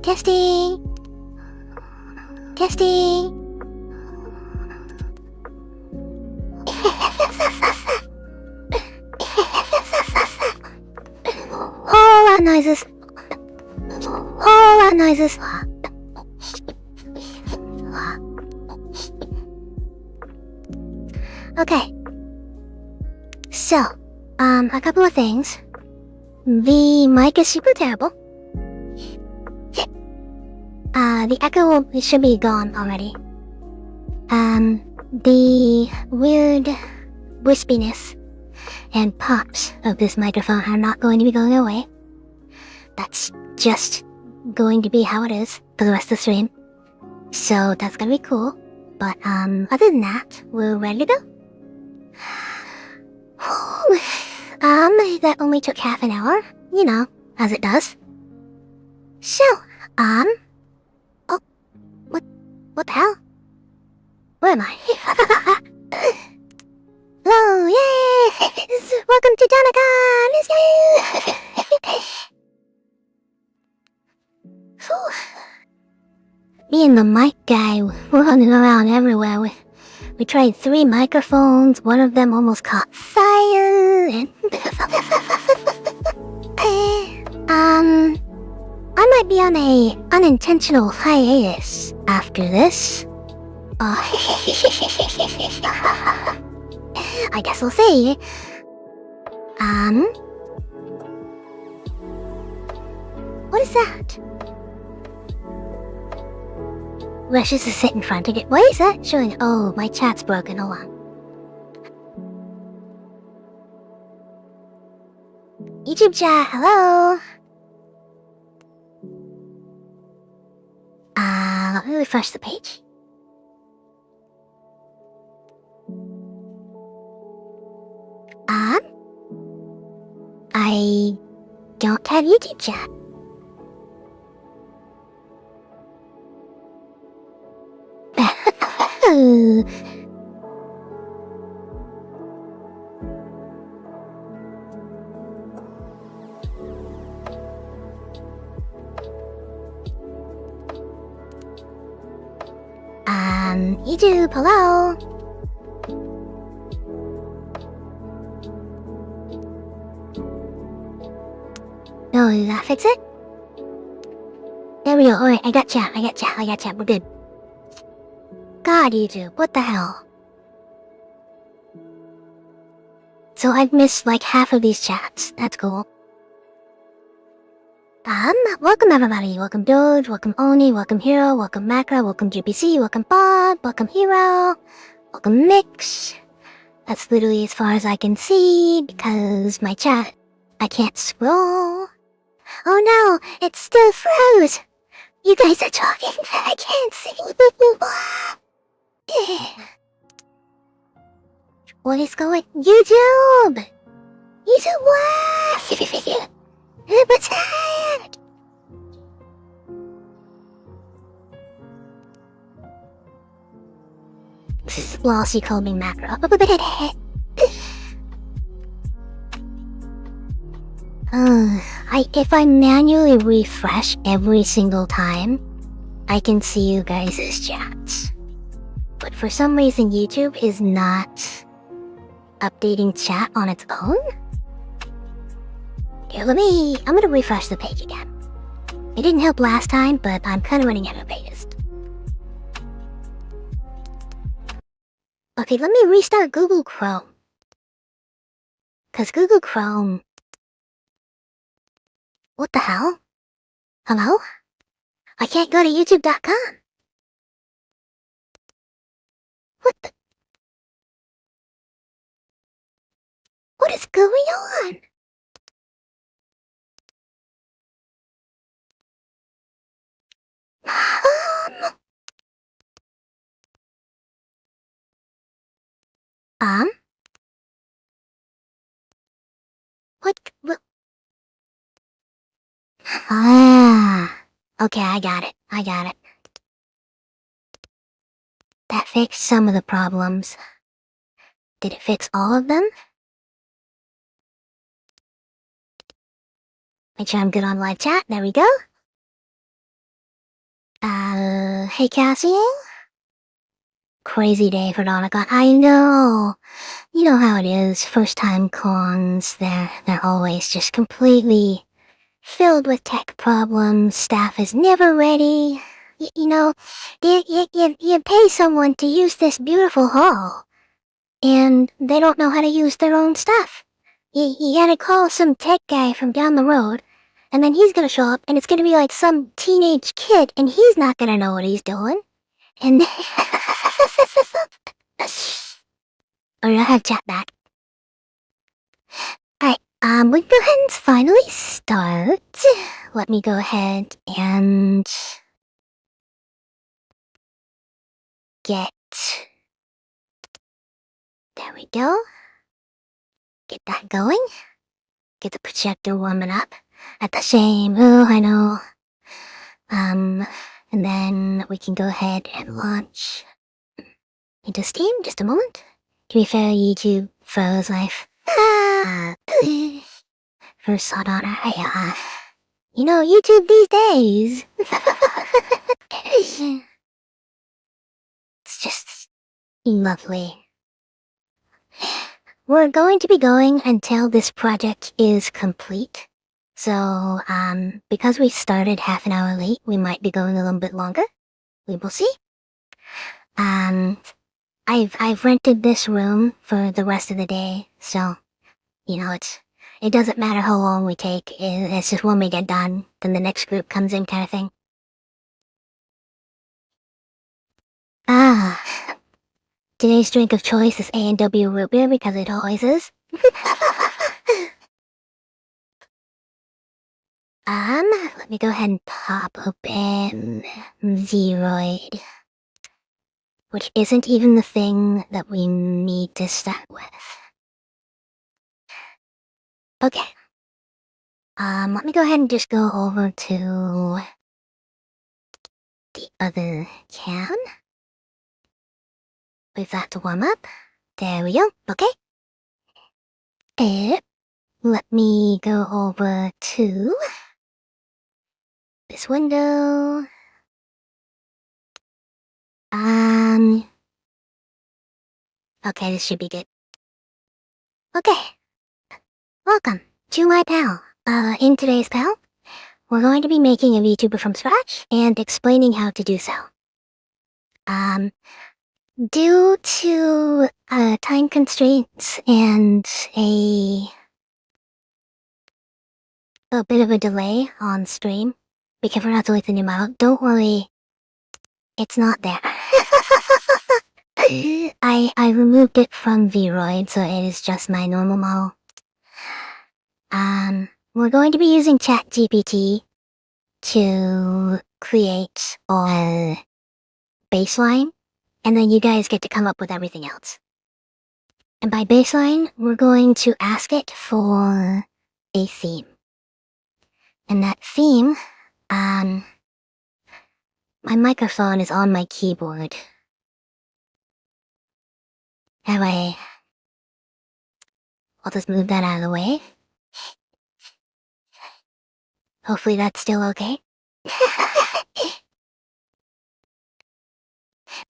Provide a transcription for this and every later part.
Testing. Testing. All loud noises. All loud noises. Okay. So, a couple of things. The mic is super terrible. The echo should be gone already. The weird wispiness and pops of this microphone are not going to be going away. That's just going to be how it is for the rest of the stream. So that's gonna be cool. But other than that, we're ready to go. That only took half an hour, you know, as it does. So, oh, what the hell? Where am I? Hello, yes! Welcome to DonnaCON! Me and the mic guy were running around everywhere. We tried 3 microphones, one of them almost caught fire, and... I might be on a unintentional hiatus after this. I guess we'll see. What is that? Rushes to sit in front of it. Why is that showing? Oh, my chat's broken. Hold on. YouTube chat, hello. Let me refresh the page. I don't have YouTube chat. YouTube, hello. No, did that fix it? There we go. Alright, I got chat. We're good. God, YouTube, what the hell? So I've missed like half of these chats. That's cool. Welcome everybody. Welcome Doge, welcome Oni, welcome Hero, welcome Macra, welcome GPC, welcome Bob, welcome Hero, welcome Mix. That's literally as far as I can see because my chat, I can't scroll. Oh no, it still froze. You guys are talking, but I can't see. What is going? YouTube! YouTube, what? What's that? This is lossy combing macro. If I manually refresh every single time, I can see you guys' chats. But for some reason, YouTube is not updating chat on its own. Here, I'm gonna refresh the page again. It didn't help last time, but I'm kind of running out of pages. Okay, let me restart Google Chrome. Cause Google Chrome... What the hell? Hello? I can't go to YouTube.com. What the... What is going on? What? Okay, I got it. That fixed some of the problems. Did it fix all of them? Make sure I'm good on live chat. There we go. Hey Cassie? Crazy day for DonnaCON. I know. You know how it is. First time cons, they're always just completely filled with tech problems. Staff is never ready. You know, you pay someone to use this beautiful hall, and they don't know how to use their own stuff. You gotta call some tech guy from down the road, and then he's gonna show up, and it's gonna be like some teenage kid, and he's not gonna know what he's doing. And or I have chat back. Alright, we go ahead and finally start. Let me go ahead and get... There we go. Get that going. Get the projector warming up. At the same, oh, I know. And then we can go ahead and launch into Steam. Just a moment. To be fair, YouTube froze life. First saw Donna. Hayo. You know, YouTube these days. It's just lovely. We're going to be going until this project is complete. So, because we started half an hour late, we might be going a little bit longer. We will see. I've rented this room for the rest of the day, so, you know, it doesn't matter how long we take. It's just when we get done, then the next group comes in kind of thing. Today's drink of choice is A&W root beer because it always is. Let me go ahead and pop open VRoid, which isn't even the thing that we need to start with. Okay. Let me go ahead and just go over to the other can. Wait for that to warm up. There we go. Okay. Let me go over to this window. Okay, this should be good. Okay. Welcome to my pal. In today's pal, we're going to be making a VTuber from scratch and explaining how to do so. Due to time constraints and a bit of a delay on stream, be careful not to leave the name out. Don't worry, it's not there. I removed it from VRoid, so it is just my normal model. We're going to be using ChatGPT to create our baseline, and then you guys get to come up with everything else. And by baseline, we're going to ask it for a theme. And that theme, my microphone is on my keyboard. That way, I'll just move that out of the way. Hopefully that's still okay.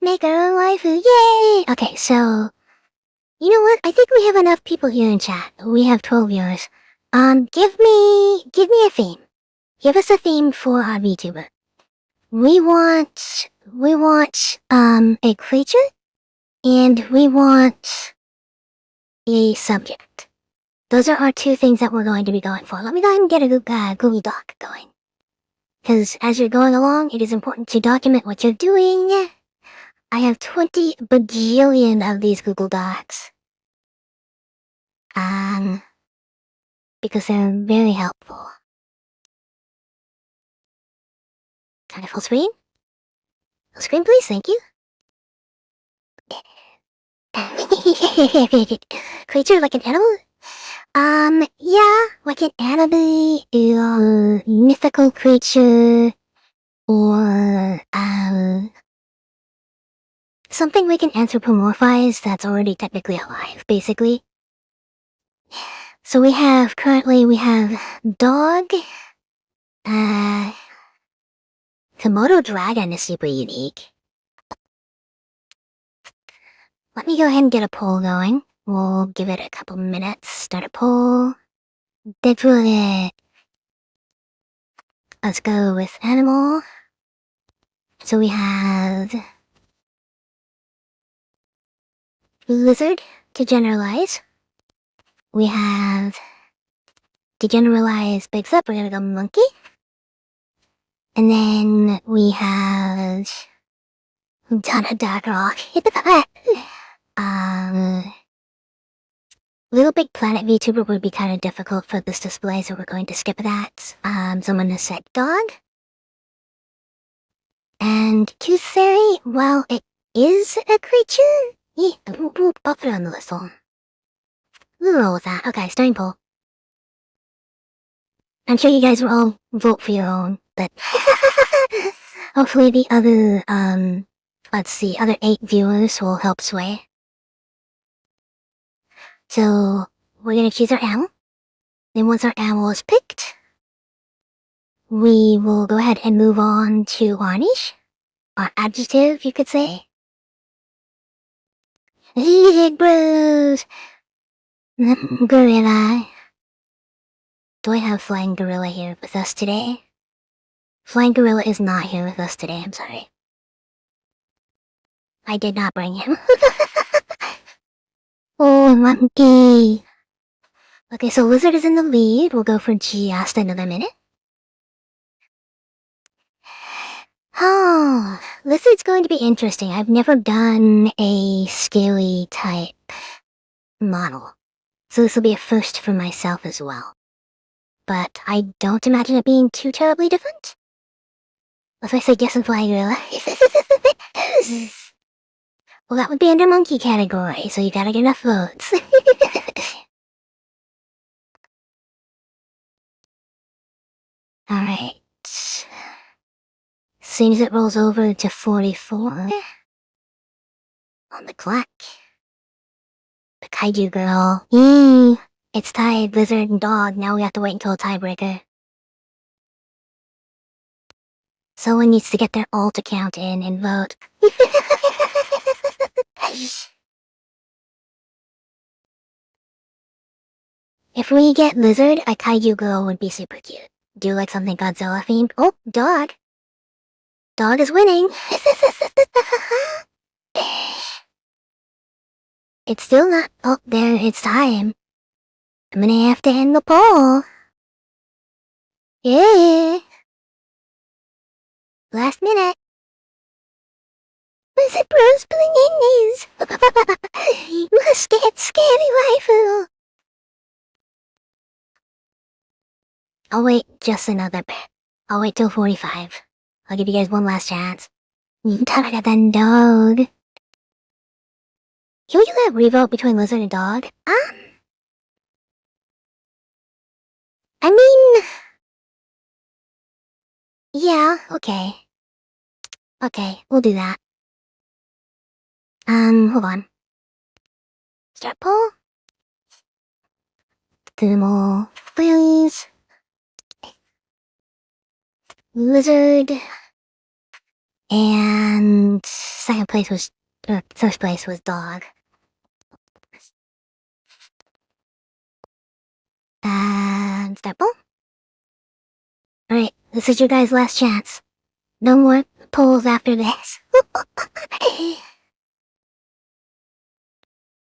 Make our own waifu, yay! Okay, so, you know what? I think we have enough people here in chat. We have 12 viewers. Give me a theme. Give us a theme for our VTuber. We want, a creature, and we want a subject. Those are our two things that we're going to be going for. Let me go ahead and get a Google Doc going. Because as you're going along, it is important to document what you're doing. I have 20 bajillion of these Google Docs. Because they're very helpful. Kind of full screen? Full screen, please, thank you. Creature like an animal? Yeah, like an animal, or mythical creature, or, something we can anthropomorphize that's already technically alive, basically. So currently we have dog, Komodo dragon is super unique. Let me go ahead and get a poll going. We'll give it a couple minutes. Start a poll. Deadpool. Let's go with animal. So we have lizard to generalize. We have to generalize Bigfoot, we're gonna go monkey. And then we have Donna Darkstar. Little Big Planet VTuber would be kind of difficult for this display, so we're going to skip that. Someone has said dog. And Tooth Fairy, well, it is a creature. We'll pop it on the list. We'll roll with that. Okay, starting poll. I'm sure you guys will all vote for your own, but hopefully the other, other 8 viewers will help sway. So, we're gonna choose our animal. Then once our animal is picked, we will go ahead and move on to our niche. Our adjective, you could say. Big bros! Gorilla. Do I have Flying Gorilla here with us today? Flying Gorilla is not here with us today, I'm sorry. I did not bring him. Oh, monkey! Okay, so Lizard is in the lead. We'll go for just another minute. Oh, Lizard's going to be interesting. I've never done a scaly type model, so this will be a first for myself as well. But I don't imagine it being too terribly different. If I say yes and Flying Gorilla. Well, that would be under monkey category, so you gotta get enough votes. Alright. Soon as it rolls over to 44. On the clock. The kaiju girl. It's tied, lizard and dog. Now we have to wait until a tiebreaker. Someone needs to get their alt account in and vote. If we get lizard, a kaiju girl would be super cute. Do like something Godzilla themed. Oh, dog. Dog is winning. It's still not. Oh, there, it's time. I'm gonna have to end the poll. Yeah. Last minute. What's it, bros? Blingies. Let's get scary rifle. I'll wait just another bit. I'll wait till 45. I'll give you guys one last chance. Dog. Can we do that revote between lizard and dog? I mean... Yeah, okay. Okay, we'll do that. Hold on. Start poll? 2 more, please. Lizard. And first place was dog. And start poll. Alright, this is your guys' last chance. No more polls after this.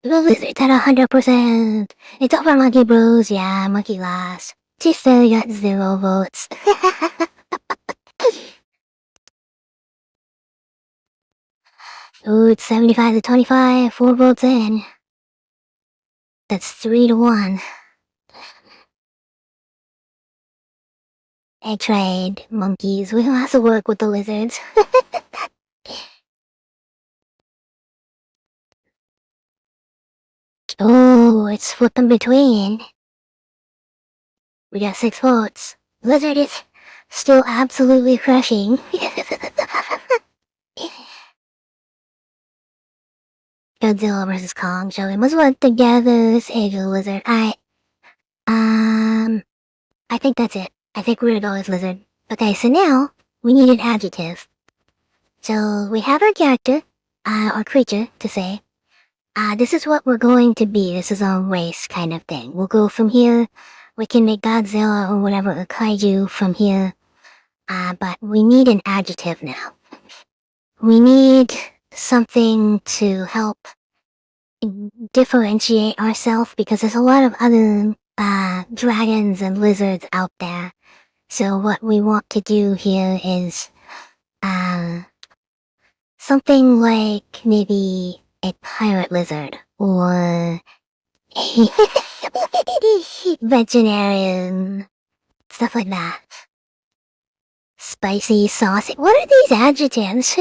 The lizard's at 100%. It's over Monkey Bros. Yeah, Monkey last. She still got 0 votes. Ooh, it's 75 to 25, 4 votes in. That's 3 to 1. I tried, monkeys. We have to work with the lizards. Oh, it's flipping between. We got 6 votes. Lizard is still absolutely crushing. Godzilla vs. Kong, shall we must work together, save the lizard. I think that's it. I think we're gonna go with lizard. Okay, so now, we need an adjective. So we have our character, or creature, to say. This is what we're going to be. This is our race kind of thing. We'll go from here. We can make Godzilla or whatever, or kaiju from here. But we need an adjective now. We need something to help differentiate ourselves because there's a lot of other dragons and lizards out there. So what we want to do here is something like maybe a pirate lizard or a veterinarian, stuff like that. Spicy, saucy. What are these adjectives?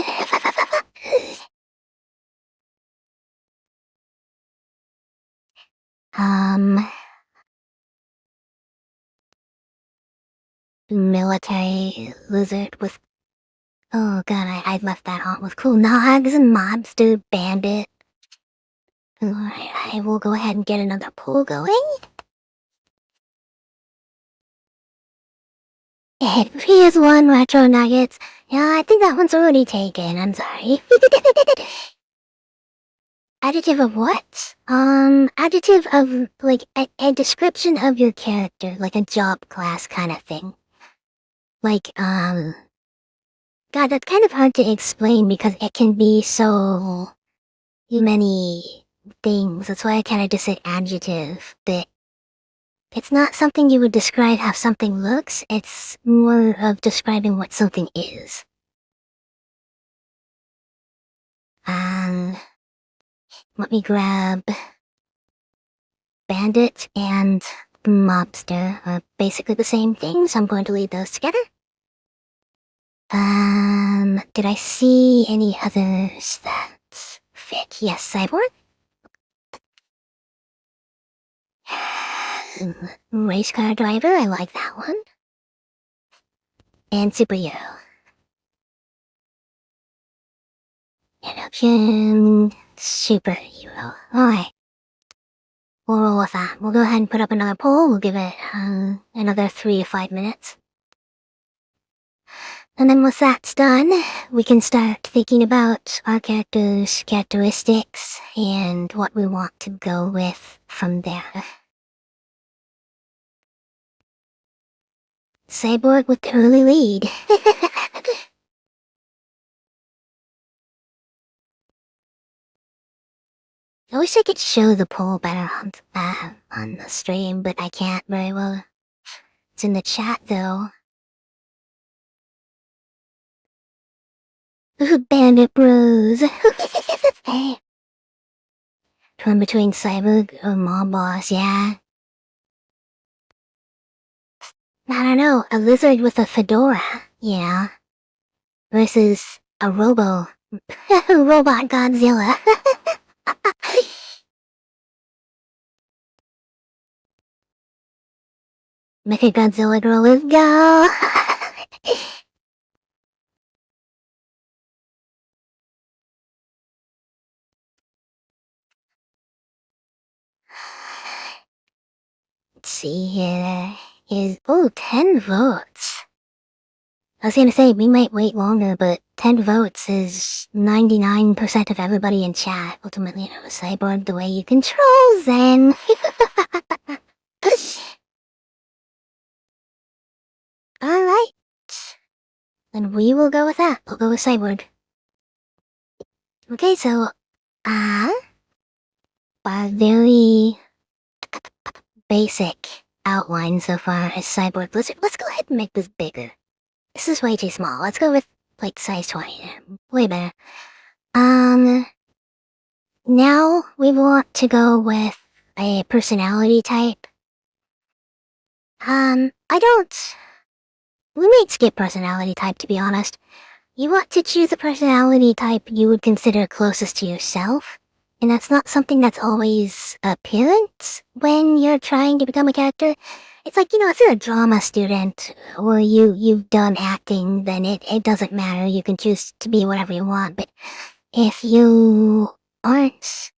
Military lizard with... Oh god, I left that on with cool nogs and mobster bandit. Alright, I will go ahead and get another poll going. Here's one, retro nuggets. Yeah, I think that one's already taken, I'm sorry. Adjective of what? Adjective of, like, a description of your character, like a job class kind of thing. Like, God, that's kind of hard to explain because it can be so many things. That's why I kind of just said adjective, but it's not something you would describe how something looks, it's more of describing what something is. Let me grab bandit and mobster are basically the same thing, so I'm going to leave those together. Did I see any others that fit? Yes, cyborg. Race car driver, I like that one. And superhero. Eruption superhero. Alright. We'll roll with that. We'll go ahead and put up another poll. We'll give it another 3 to 5 minutes. And then once that's done, we can start thinking about our character's characteristics and what we want to go with from there. Cyborg with the early lead. I wish I could show the poll better on the stream, but I can't very well. It's in the chat though. Ooh, bandit bros. Torn between cyborg or mob boss, yeah. I don't know, a lizard with a fedora, yeah. Versus a robot Godzilla. Mecha Godzilla girl, let's go! Let's see here. Is 10 votes. I was gonna say, we might wait longer, but 10 votes is 99% of everybody in chat. Ultimately, you know, cyborg the way you control Zen. Alright. Then we will go with that. We'll go with cyborg. Okay, so, our very basic outline so far is cyborg lizard. Let's go ahead and make this bigger. This is way too small. Let's go with, like, size 20. Way better. Now we want to go with a personality type. We might skip personality type, to be honest. You want to choose a personality type you would consider closest to yourself. And that's not something that's always apparent when you're trying to become a character. It's like, you know, if you're a drama student or you've done acting, then it doesn't matter. You can choose to be whatever you want. But if you aren't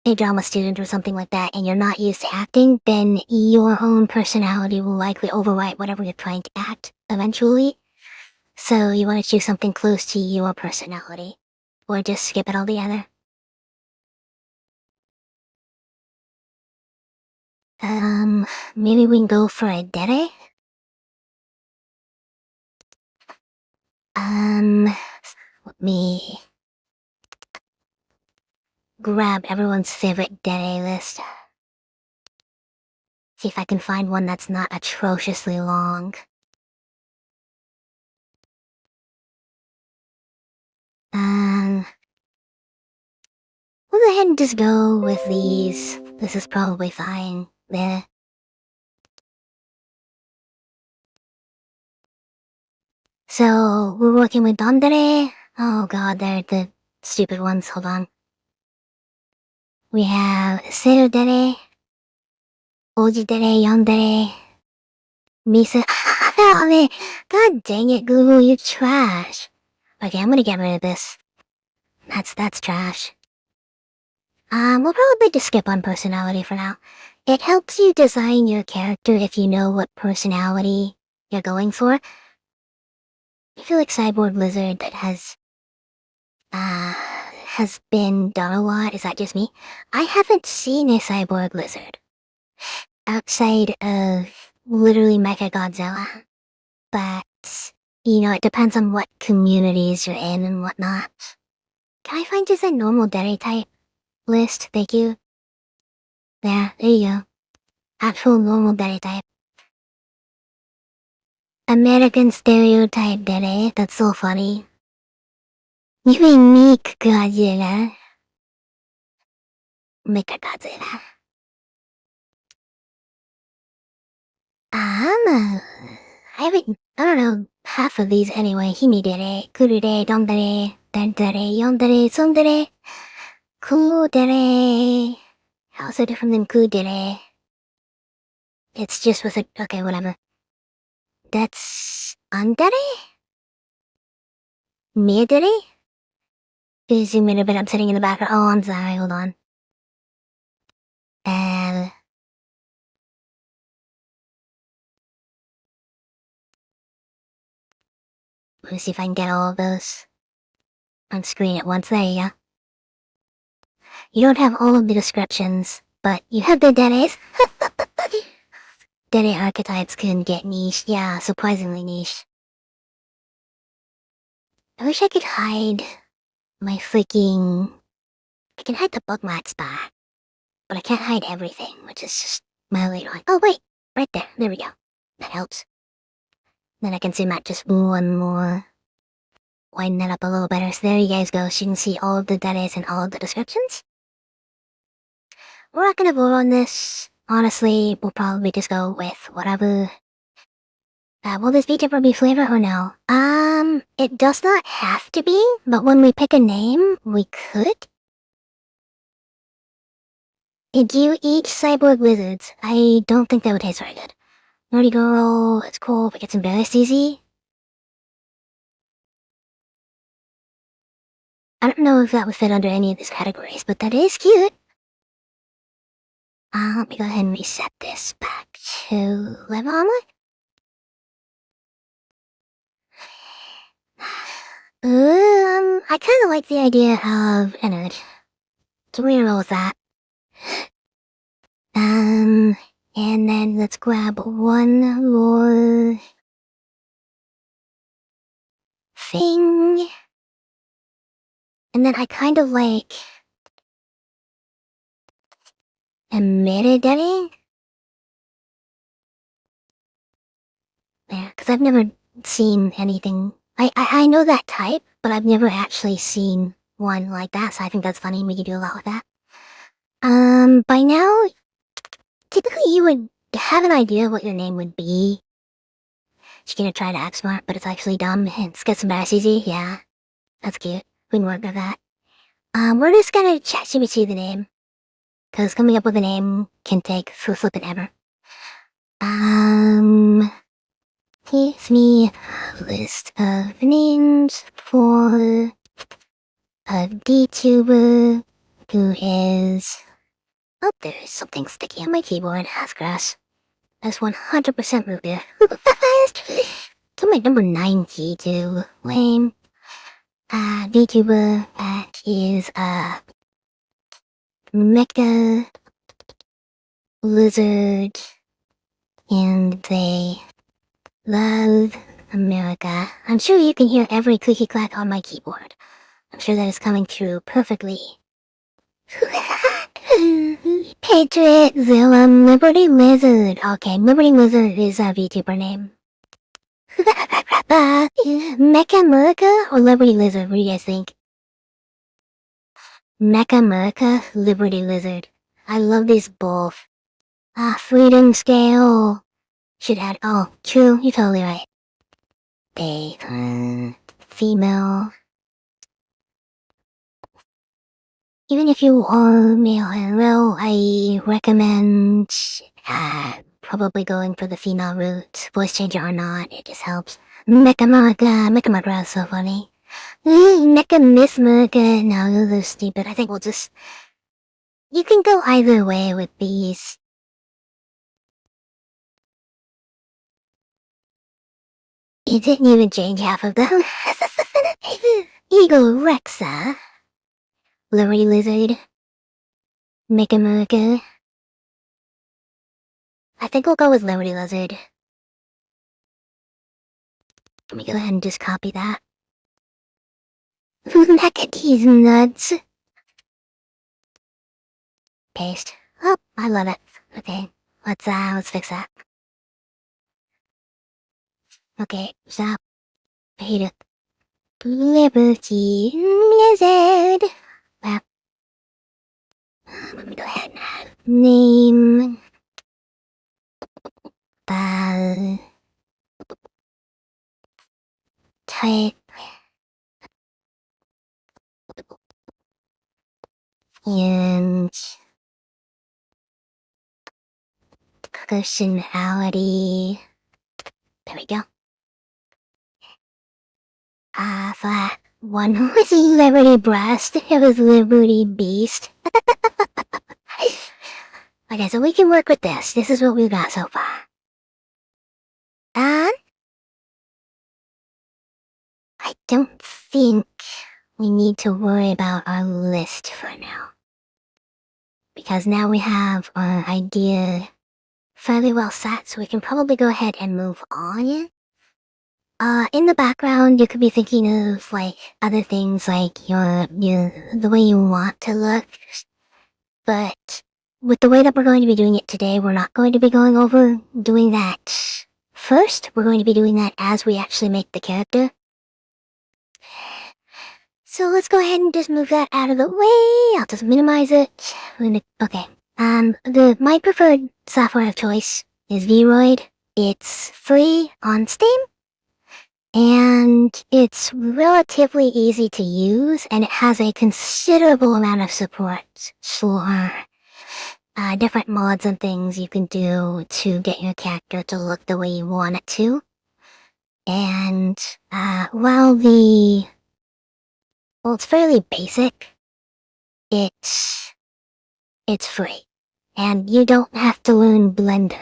a drama student or something like that and you're not used to acting, then your own personality will likely overwrite whatever you're trying to act eventually. So you want to choose something close to your personality? Or just skip it altogether? Maybe we can go for a dere? Let me grab everyone's favorite dere list. See if I can find one that's not atrociously long. We'll go ahead and just go with these. This is probably fine. There. So, we're working with Dondere. Oh god, they're the stupid ones. Hold on. We have Serudere, Ojidere, Yondere, Misa. God dang it, Google, you trash. Okay, I'm gonna get rid of this. That's trash. We'll probably just skip on personality for now. It helps you design your character if you know what personality you're going for. I feel like Cyborg Lizard that has been done a lot. Is that just me? I haven't seen a Cyborg Lizard outside of literally Mechagodzilla. But, you know, it depends on what communities you're in and whatnot. Can I find just a normal dere type list? Thank you. There you go. Actual normal dere type. American stereotype dere, that's so funny. Unique Godzilla. Mechagodzilla. I don't know, half of these anyway. Himidere, Kurure, Dondere, Dendere, Yondere, Tsundere, Kudere. How's it different than Kudere? It's just with a... okay, whatever. That's... Andere? Miedere? Zoom in a bit, I'm sitting in the background. Oh, I'm sorry, hold on. Let me see if I can get all of those on screen at once. There you go. You don't have all of the descriptions, but you have the deres. Dere archetypes can get niche. Yeah, surprisingly niche. I wish I could hide my freaking... I can hide the bookmarks bar, but I can't hide everything, which is just mildly annoying. Oh wait, right there. There we go. That helps. Then I can zoom out just one more. Widen that up a little better. So there you guys go. So you can see all of the deres and all of the descriptions. We're not gonna vote on this. Honestly, we'll probably just go with whatever. Will this VTuber be flavor or no? It does not have to be, but when we pick a name, we could. Did you eat cyborg lizards? I don't think that would taste very good. Nerdy girl, it's cool if it gets embarrassed easy. I don't know if that would fit under any of these categories, but that is cute. Let me go ahead and reset this back to level armor. I kinda like the idea of an nerd. So we're gonna roll with that. And then let's grab one more thing. And then I kind of like a metadetting. Yeah, because I've never seen anything. I know that type, but I've never actually seen one like that, so I think that's funny. We could do a lot with that. By now, typically you would have an idea what your name would be. She's gonna try to act smart, but it's actually dumb, and it gets embarrassed easy. Yeah, that's cute. We can work with that. We're just gonna ChatGPT the name, because coming up with a name can take for flippin' ever. Give me a list of names for a VTuber who is... oh, there's something sticky on my keyboard. That's grass. That's 100% root beer. Come my number 92. Lame. VTuber that is mecha lizard, and they love America. I'm sure you can hear every clicky clack on my keyboard. I'm sure that is coming through perfectly. Patriot Zilla Liberty Lizard. Okay, Liberty Lizard is a VTuber name. Mecha America or Liberty Lizard? What do you guys think? Mecha America, Liberty Lizard. I love these both. Freedom scale. Should add. Oh, true. You're totally right. They, female. Even if you are male and well, I recommend probably going for the female route. Voice changer or not, it just helps. Mecha America is so funny. Mecha Miss America, no, those are stupid. I think we'll just... You can go either way with these. You didn't even change half of them. Eagle Rexa. Liberty Lizard. Mecha America. I think we'll go with Liberty Lizard. Let me go ahead and just copy that. Mecha T's nuts. Paste. Oh, I love it. Okay, let's fix that. Okay, stop. I hate it. Liberty Lizard. Well, let me go ahead and name the type and personality. There we go. Flat. One was Liberty Breast, it was Liberty Beast. Okay, so we can work with this. This is what we've got so far. And I don't think we need to worry about our list for now. Because now we have our idea fairly well set, so we can probably go ahead and move on. In the background, you could be thinking of, like, other things, like the way you want to look. But with the way that we're going to be doing it today, we're not going to be going over doing that first. We're going to be doing that as we actually make the character. So let's go ahead and just move that out of the way. I'll just minimize it. Okay. My preferred software of choice is VRoid. It's free on Steam. And it's relatively easy to use, and it has a considerable amount of support for different mods and things you can do to get your character to look the way you want it to. And while it's fairly basic, it's free. And you don't have to learn Blender.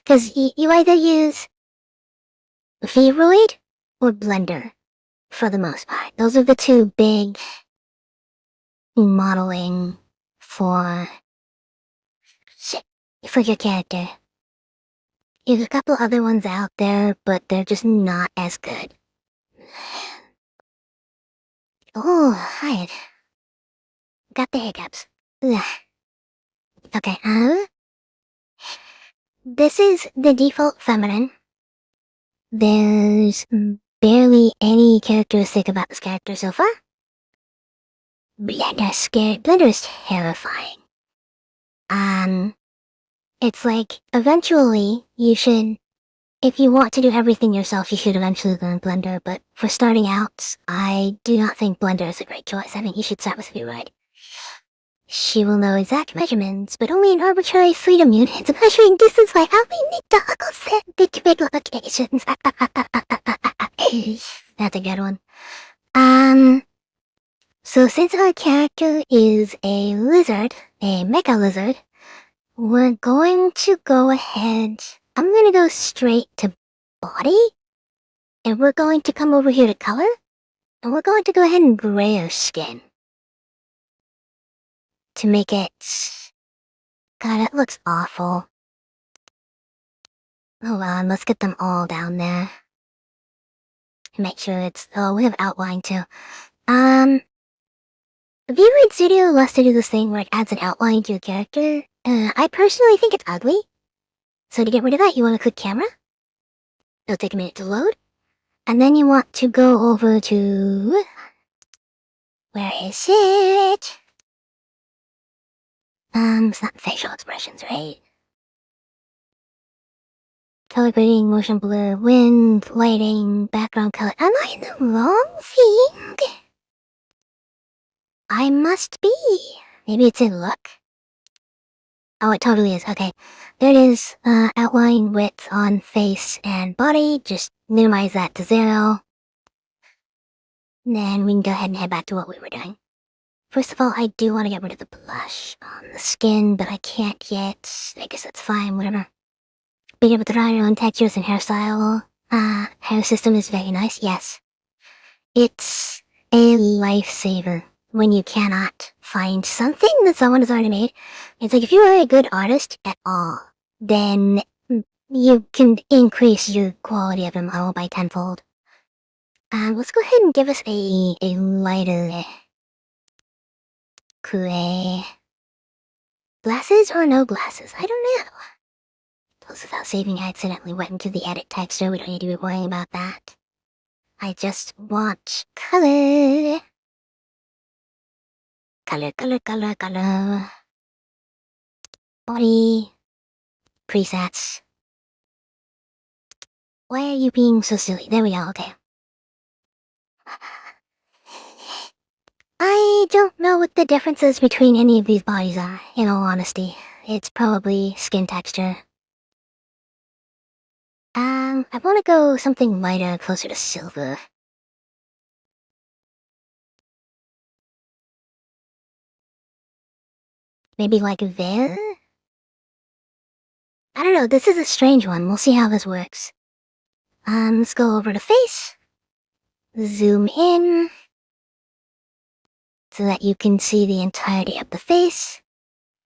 Because you either use VRoid or Blender, for the most part. Those are the two big modeling for your character. There's a couple other ones out there, but they're just not as good. Oh, hi. Got the hiccups. Ugh. Okay, this is the default feminine. There's barely any characteristic about this character so far. Blender is terrifying. It's like, eventually, you should, if you want to do everything yourself, you should eventually learn Blender, but for starting out, I do not think Blender is a great choice. I think you should start with VRoid. She will know exact measurements, but only in arbitrary freedom units, measuring distance by how many toggle set big locations. That's a good one. So since our character is a lizard, a mecha lizard, we're going to go ahead. I'm gonna go straight to body. And we're going to come over here to color. And we're going to go ahead and gray our skin. To make it... God, that looks awful. Hold on, let's get them all down there. Make sure it's... Oh, we have outline too. The VRoid Studio loves to do this thing where it adds an outline to your character. I personally think it's ugly. So to get rid of that, you want to click camera. It'll take a minute to load. And then you want to go over to... Where is it? It's not facial expressions, right? Color grading, motion blur, wind, lighting, background color. Am I in the wrong thing? I must be. Maybe it's in look. Oh, it totally is. Okay. There it is. Outline width on face and body. Just minimize that to 0. Then we can go ahead and head back to what we were doing. First of all, I do want to get rid of the blush on the skin, but I can't yet. I guess that's fine, whatever. Being able to try your own textures and hairstyle. Hair system is very nice, yes. It's a lifesaver when you cannot find something that someone has already made. It's like if you are a good artist at all, then you can increase your quality of your model by tenfold. Let's go ahead and give us a lighter gray. Glasses or no glasses? I don't know. Plus, without saving, I accidentally went into the edit texture. We don't need to be worrying about that. I just want color. Color, color, color, color. Body. Presets. Why are you being so silly? There we go, okay. I don't know what the differences between any of these bodies are, in all honesty. It's probably skin texture. I want to go something lighter, closer to silver. Maybe like there? I don't know, this is a strange one. We'll see how this works. Let's go over to face. Zoom in. So that you can see the entirety of the face.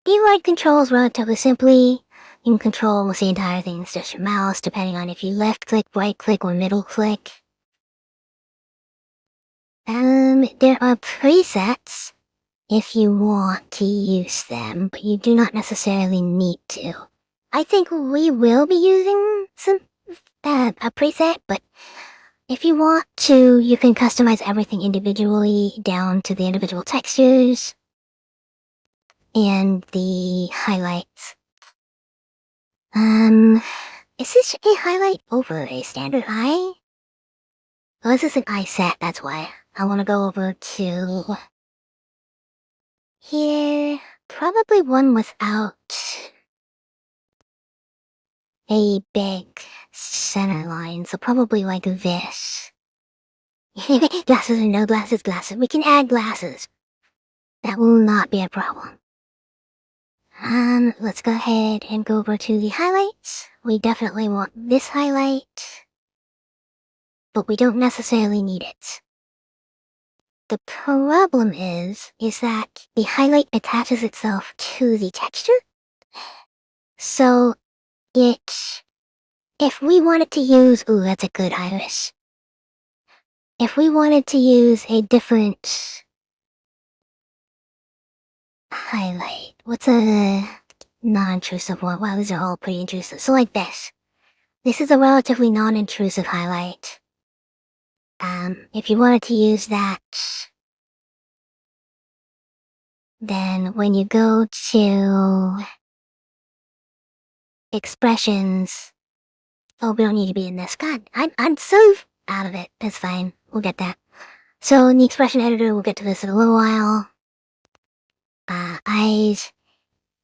VRoid controls relatively simply. You can control almost the entire thing with just your mouse, depending on if you left click, right click, or middle click. There are presets if you want to use them, but you do not necessarily need to. I think we will be using a preset, but if you want to, you can customize everything individually down to the individual textures and the highlights. Is this a highlight over a standard eye? Oh, this is an eye set, that's why. I want to go over to here. Probably one without a big center line, so probably like this. Glasses or no glasses, glasses. We can add glasses. That will not be a problem. Let's go ahead and go over to the highlights. We definitely want this highlight, but we don't necessarily need it. The problem is that the highlight attaches itself to the texture. So, if we wanted to use, ooh, that's a good iris. If we wanted to use a different highlight, what's a non-intrusive one? Wow, these are all pretty intrusive. So like this. This is a relatively non-intrusive highlight. If you wanted to use that, then when you go to expressions, oh, we don't need to be in this. God, I'm so out of it. That's fine. We'll get that. So in the expression editor, we'll get to this in a little while. Eyes.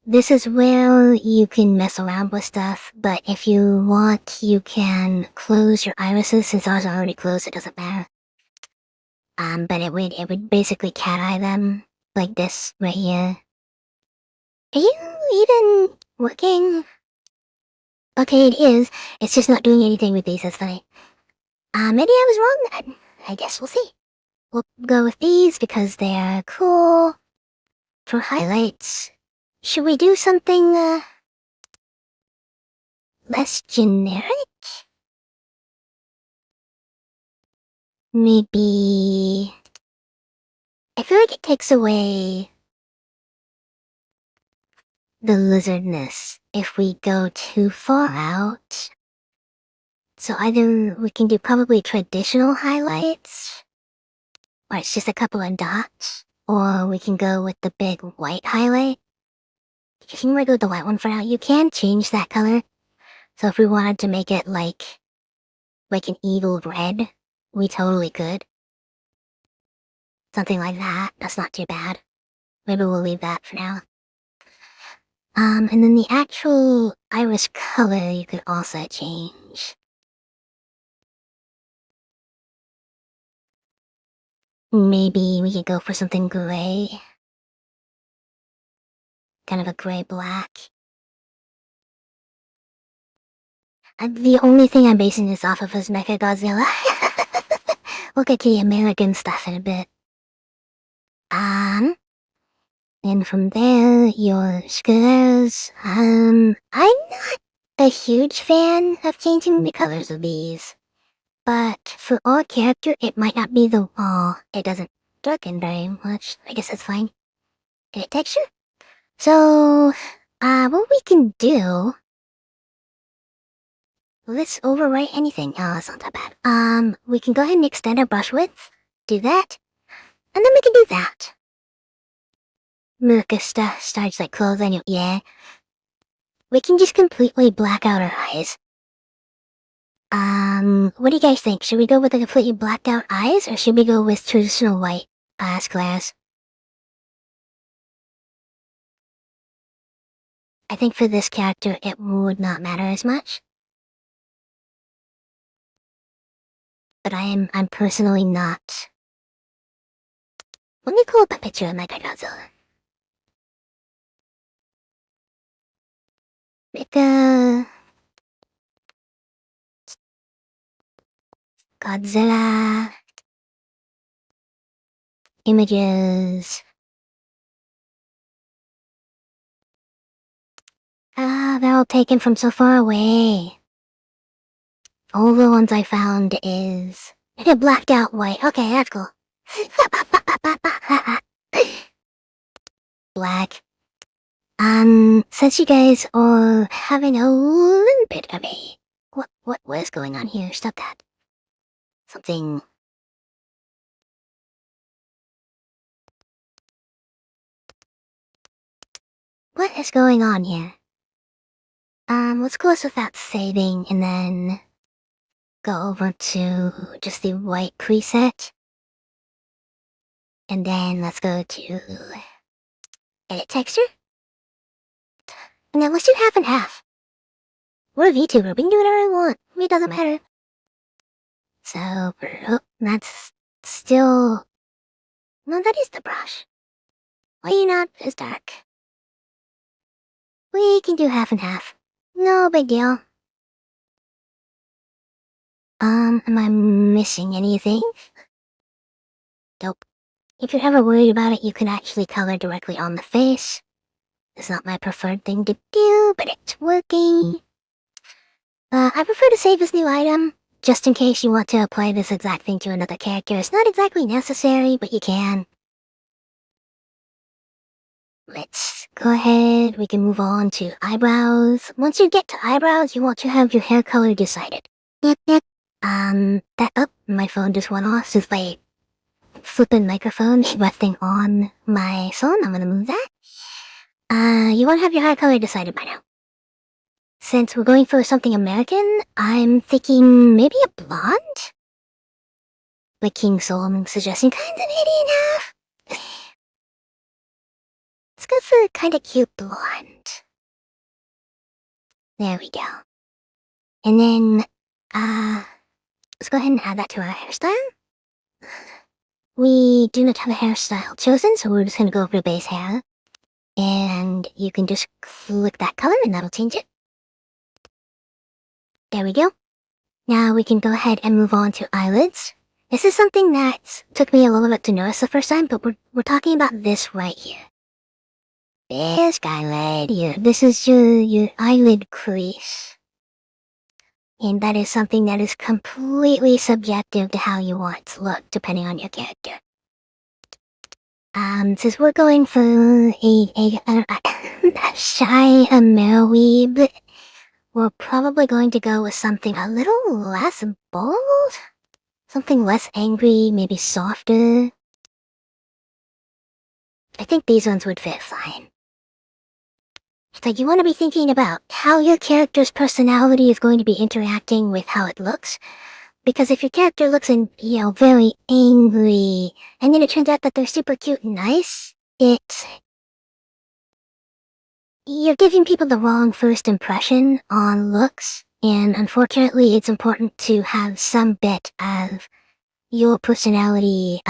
This is where you can mess around with stuff, but if you want, you can close your irises. Since ours are already closed, it doesn't matter. But it would basically cat eye them, like this right here. Are you even working? Okay, it is. It's just not doing anything with these, that's funny. Maybe I was wrong then. I guess we'll see. We'll go with these because they are cool. For highlights, should we do something, less generic? Maybe... I feel like it takes away the lizardness if we go too far out. So either we can do probably traditional highlights, or it's just a couple of dots, or we can go with the big white highlight. If you want to go with the white one for now, you can change that color. So if we wanted to make it like an evil red, we totally could. Something like that. That's not too bad. Maybe we'll leave that for now. And then the actual iris color you could also change. Maybe we could go for something gray. Kind of a gray-black. The only thing I'm basing this off of is Mechagodzilla. We'll get to the American stuff in a bit. And from there, your squares. I'm not a huge fan of changing the colors of these. But for our character, it might not be the wall. It doesn't darken very much. I guess that's fine. Edit texture? So, what we can do... Let's overwrite anything. Oh, it's not that bad. We can go ahead and extend our brush width. Do that. And then we can do that. Mirka starts like clothes on you, yeah. We can just completely black out our eyes. What do you guys think? Should we go with the completely blacked out eyes, or should we go with traditional white eyes glass? I think for this character, it would not matter as much. But I'm personally not. Let me pull up a picture of Mechagodzilla. Godzilla. Images. They're all taken from so far away. All the ones I found is... blacked out white. Okay, that's cool. Black. Since you guys are having a little bit of a... What was going on here? Stop that. Something... What is going on here? Let's close without saving and then go over to just the white preset. And then let's go to edit texture. And then let's do half and half. We're a VTuber, we can do whatever we want. It doesn't matter. So, that's still... No, that is the brush. Why are you not as dark? We can do half and half. No big deal. Am I missing anything? Nope. If you're ever worried about it, you can actually color directly on the face. It's not my preferred thing to do, but it's working. I prefer to save this new item, just in case you want to apply this exact thing to another character. It's not exactly necessary, but you can. Let's go ahead, we can move on to eyebrows. Once you get to eyebrows, you want to have your hair color decided. My phone just went off since my flippin' microphone resting on my phone. I'm gonna move that. You want to have your hair color decided by now. Since we're going for something American, I'm thinking maybe a blonde? Like King Solomon suggesting, kinda maybe enough. Let's go for kinda cute blonde. There we go. And then, let's go ahead and add that to our hairstyle. We do not have a hairstyle chosen, so we're just gonna go over to base hair. And you can just click that color and that'll change it. There we go. Now we can go ahead and move on to eyelids. This is something that took me a little bit to notice the first time, but we're talking about this right here. This guy right here. This is your eyelid crease. And that is something that is completely subjective to how you want it to look, depending on your character. Since we're going for a shy Amari, but we're probably going to go with something a little less bold? Something less angry, maybe softer. I think these ones would fit fine. It's like you want to be thinking about how your character's personality is going to be interacting with how it looks. Because if your character looks, very angry, and then it turns out that they're super cute and nice, you're giving people the wrong first impression on looks, and unfortunately it's important to have some bit of your personality,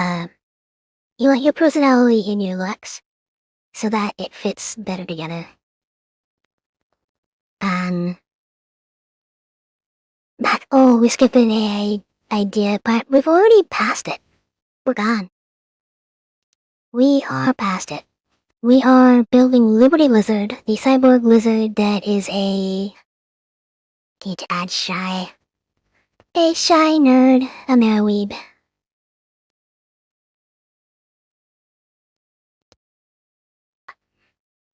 your personality in your looks, so that it fits better together. We skipped an AI idea, but we've already passed it. We're gone. We are past it. We are building Liberty Lizard, the cyborg lizard that is need to add shy. A shy nerd, a merweeb.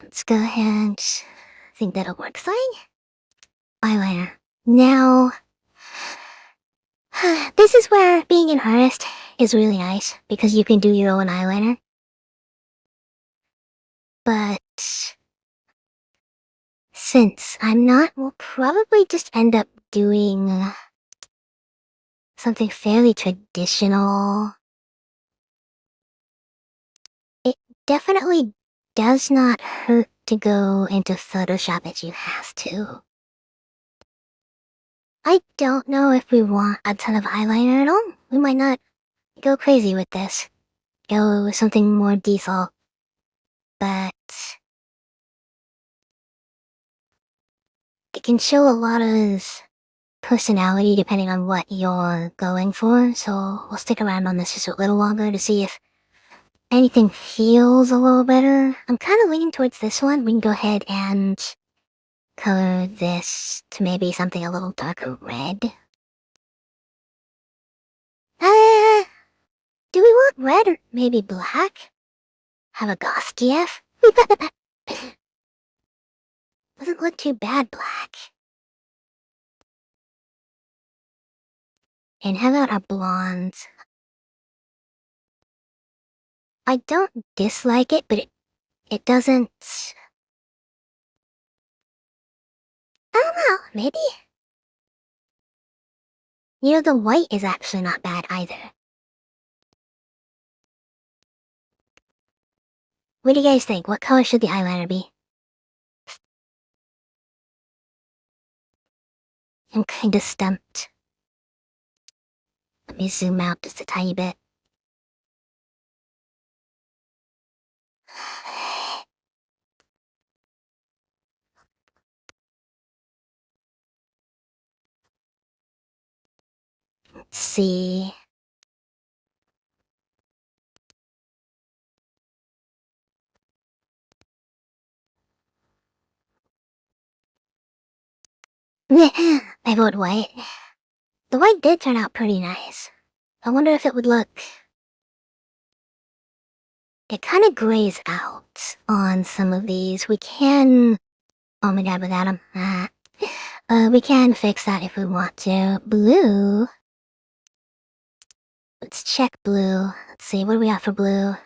Let's go ahead. I think that'll work fine. Eyeliner. Now, this is where being an artist is really nice, because you can do your own eyeliner. But since I'm not, we'll probably just end up doing something fairly traditional. It definitely does not hurt to go into Photoshop if you have to. I don't know if we want a ton of eyeliner at all. We might not go crazy with this. Go with something more default. But it can show a lot of personality depending on what you're going for, so we'll stick around on this just a little longer to see if anything feels a little better. I'm kind of leaning towards this one. We can go ahead and color this to maybe something a little darker red. Do we want red or maybe black? Have a goth GF? Doesn't look too bad black. And how about our blondes? I don't dislike it, but it doesn't... I don't know, maybe? The white is actually not bad either. What do you guys think? What color should the eyeliner be? I'm kinda stumped. Let me zoom out just a tiny bit. Let's see. I vote white. The white did turn out pretty nice. I wonder if it would look... It kind of grays out on some of these. We can... Oh my god, without them. We can fix that if we want to. Blue... Let's check blue. Let's see, what do we got for blue?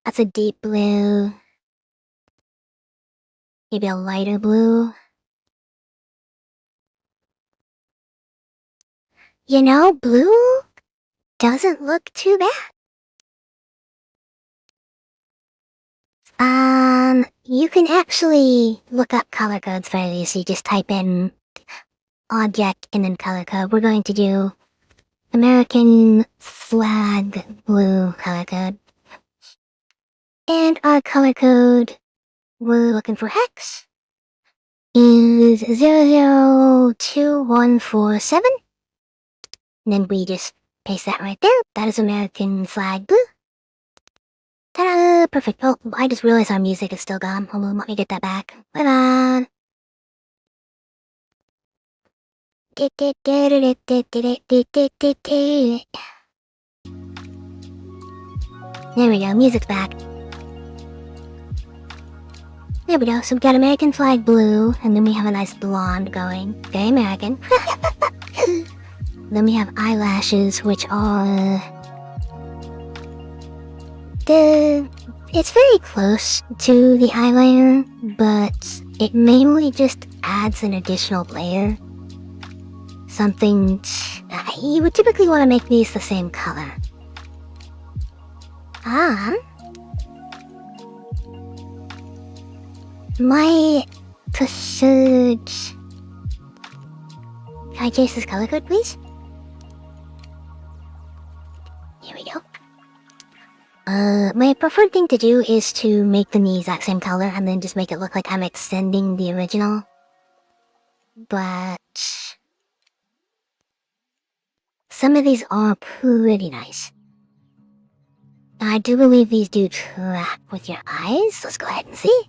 That's a deep blue. Maybe a lighter blue. Blue doesn't look too bad. You can actually look up color codes very easy. Just type in object and then color code. We're going to do American flag blue color code. And our color code, we're looking for hex. is 002147. And then we just paste that right there. That is American flag blue. Ta-da! Perfect. Oh, I just realized our music is still gone. Hold on, let me get that back. Hold on. There we go, music's back. There we go, so we got American flag blue, and then we have a nice blonde going. Very American. Then we have eyelashes, which are... It's very close to the eyeliner, but it mainly just adds an additional layer. Something... you would typically want to make these the same color. My preferred... Can I change this color code, please? Here we go. My preferred thing to do is to make them the exact same color and then just make it look like I'm extending the original. But... some of these are pretty nice. I do believe these do track with your eyes. Let's go ahead and see.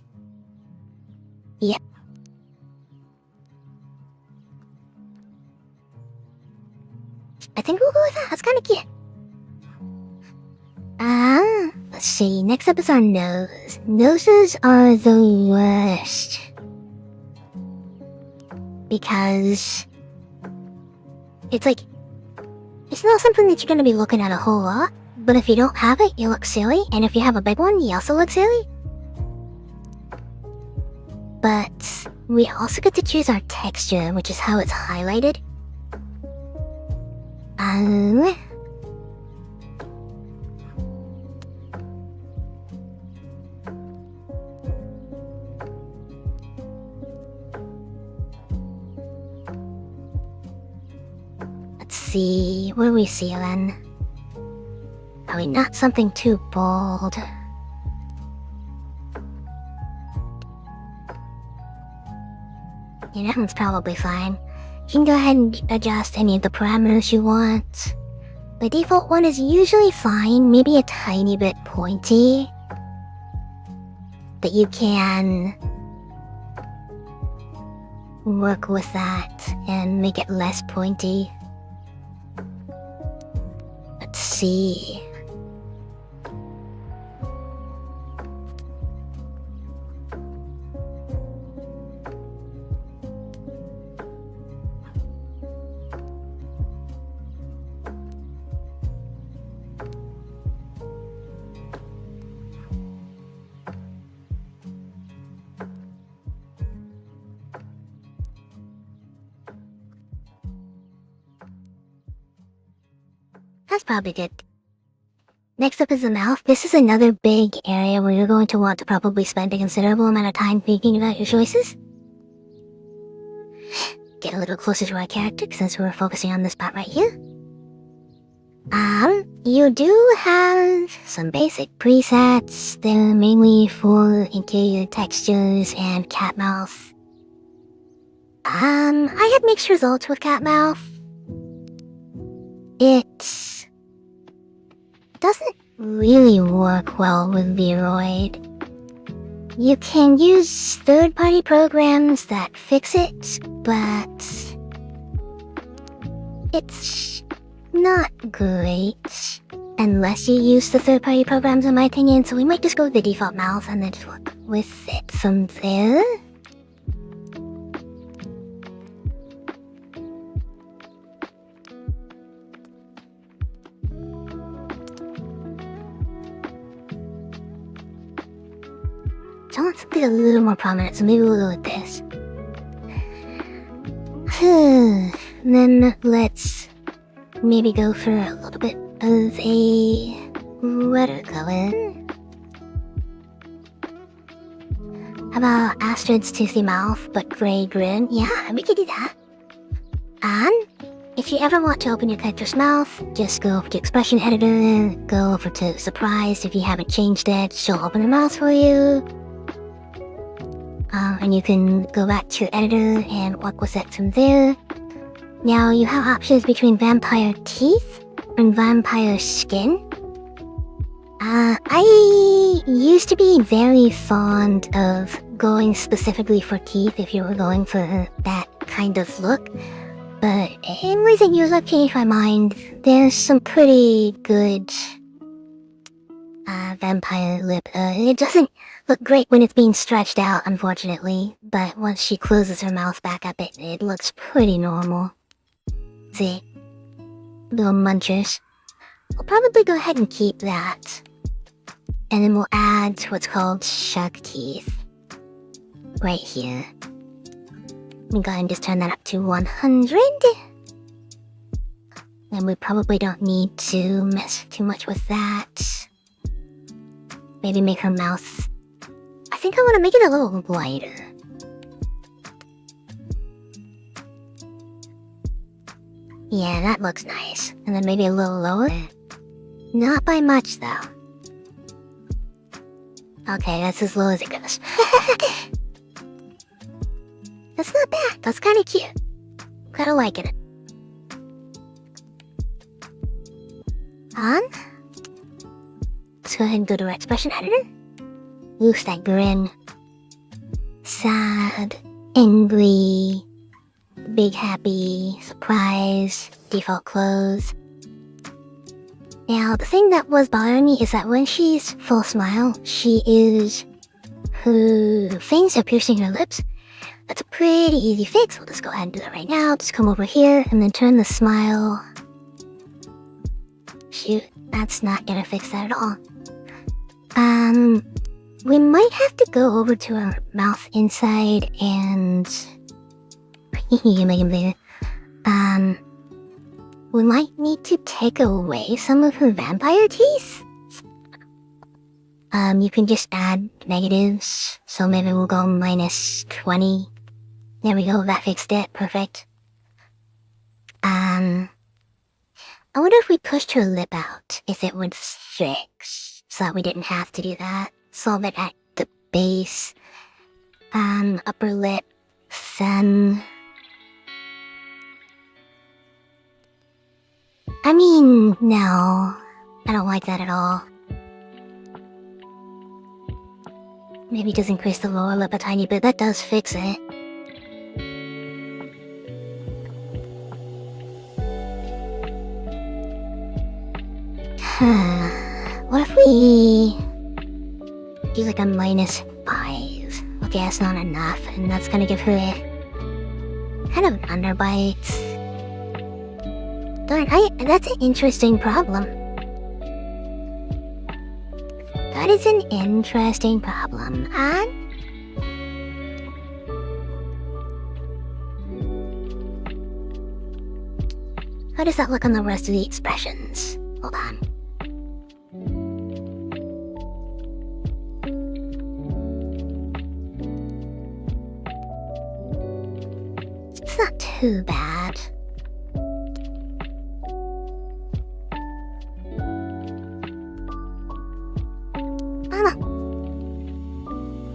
Yep. I think we'll go with that. That's kind of cute. Let's see. Next up is our nose. Noses are the worst. Because... it's like... it's not something that you're gonna be looking at a whole lot. But if you don't have it, you look silly. And if you have a big one, you also look silly. But we also get to choose our texture, which is how it's highlighted. Let's see, what do we see then? Probably not something too bold. Yeah, that one's probably fine. You can go ahead and adjust any of the parameters you want. The default one is usually fine, maybe a tiny bit pointy. But you can work with that and make it less pointy. Let's see. That's probably good. Next up is the mouth. This is another big area where you're going to want to probably spend a considerable amount of time thinking about your choices. Get a little closer to our character since we're focusing on this part right here. You do have some basic presets. They're mainly for interior textures and cat mouth. I had mixed results with cat mouth. It doesn't really work well with VRoid. You can use third-party programs that fix it, but it's not great unless you use the third-party programs, in my opinion, so we might just go with the default mouth and then just work with it from there. I want something a little more prominent, so maybe we'll go with this. Then let's maybe go for a little bit of a redder color. How about Astrid's toothy mouth, but gray grin? Yeah, we could do that. And if you ever want to open your character's mouth, just go over to expression editor, go over to surprised. If you haven't changed it, she'll open her mouth for you. and you can go back to your editor and work with it from there. Now you have options between vampire teeth and vampire skin. I used to be very fond of going specifically for teeth if you were going for that kind of look, but in recent years I've changed my mind. There's some pretty good vampire lip. It doesn't look great when it's being stretched out, unfortunately, but once she closes her mouth back up, it looks pretty normal. See? Little munchers. We'll probably go ahead and keep that. And then we'll add what's called shark teeth. Right here. Let me go ahead and just turn that up to 100. And we probably don't need to mess too much with that. Maybe make her mouth... I think I want to make it a little wider. Yeah, that looks nice. And then maybe a little lower. Not by much, though. Okay, that's as low as it goes. That's not bad. That's kind of cute. Kinda liking it. On. Let's go ahead and go to our expression editor. Oof, that grin. Sad, angry, big happy, surprise, default close. Now, the thing that was bothering me is that when she's full smile, her fangs are piercing her lips. That's a pretty easy fix. We'll just go ahead and do that right now. Just come over here and then turn the smile. Shoot, that's not gonna fix that at all. We might have to go over to our mouth inside and... you make him bigger. We might need to take away some of her vampire teeth. You can just add negatives, so maybe we'll go -20. There we go, that fixed it, perfect. I wonder if we pushed her lip out, if it would fix, so that we didn't have to do that. Solve it at the base, upper lip, then... I mean, no. I don't like that at all. Maybe just increase the lower lip a tiny bit. That does fix it. What if we... do like a -5? Okay, that's not enough, and that's gonna give her a... kind of an underbite. Darn, that's an interesting problem. That is an interesting problem. And... how does that look on the rest of the expressions? Hold on. It's not too bad.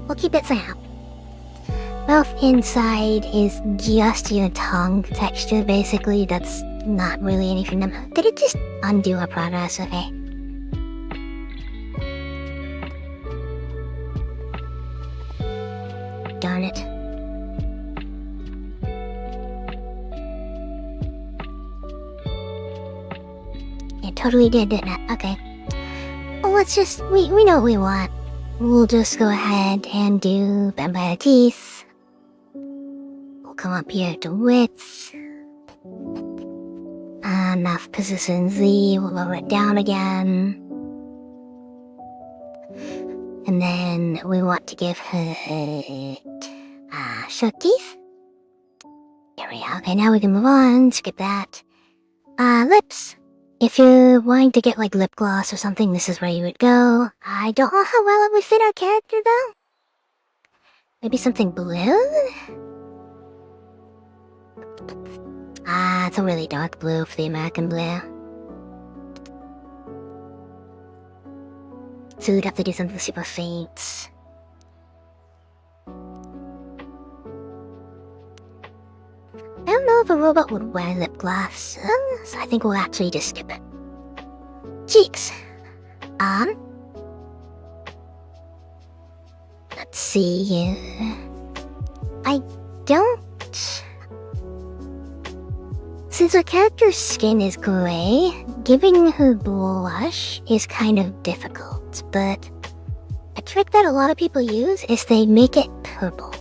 We'll keep it for now. Mouth inside is just your tongue texture, basically. That's not really anything. Did it just undo our progress? Okay. Darn it. It totally did, didn't it? Okay. Well, let's just... we know what we want. We'll just go ahead and do vampire teeth. We'll come up here to width. Mouth position Z, we'll lower it down again. And then we want to give her shark teeth. There we go. Okay, now we can move on. Skip that. Lips. If you're wanting to get like lip gloss or something, this is where you would go. I don't know how well it would fit our character though. Maybe something blue? It's a really dark blue for the American blue. So we'd have to do something super faint. know if a robot would wear lip gloss, so I think we'll actually just skip it. Cheeks. Let's see here. I don't... Since our character's skin is gray, giving her blush is kind of difficult, but a trick that a lot of people use is they make it purple.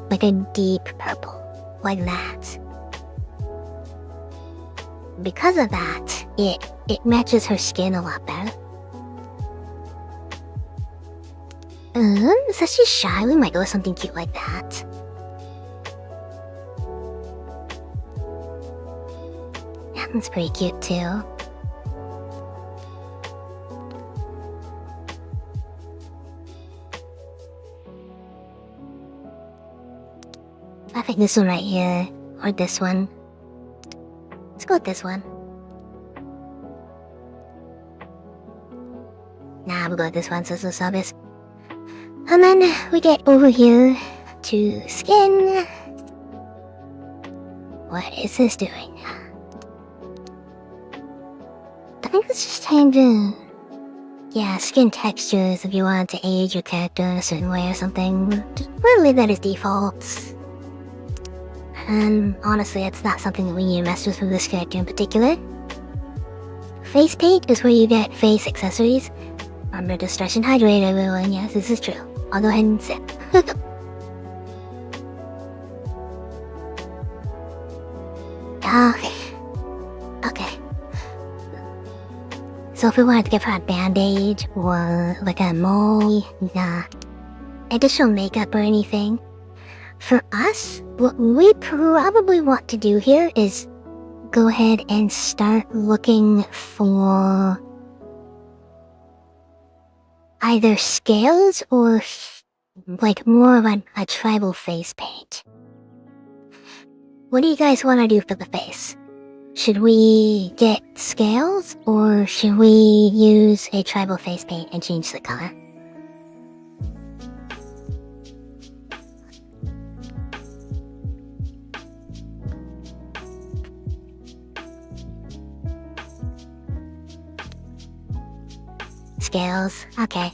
Like a deep purple. Like that. Because of that, it matches her skin a lot better. Since she's shy, we might go with something cute like that. That one's pretty cute too. I think this one right here, or this one. Let's go with this one. Nah, we'll go with this one since it's obvious. And then we get over here to skin. What is this doing? I think it's just changing. Yeah, skin textures if you want to age your character a certain way or something. We'll leave that as default. And honestly, it's not something that we need to mess with this character in particular. Face paint is where you get face accessories. Armor, Distortion, Hydrate, everyone. Yes, this is true. I'll go ahead and sit. Okay. So if we wanted to give her a band-aid or like a mole, nah, additional makeup or anything, for us, what we probably want to do here is go ahead and start looking for either scales or like more of a tribal face paint. What do you guys want to do for the face? Should we get scales or should we use a tribal face paint and change the color? Scales, okay.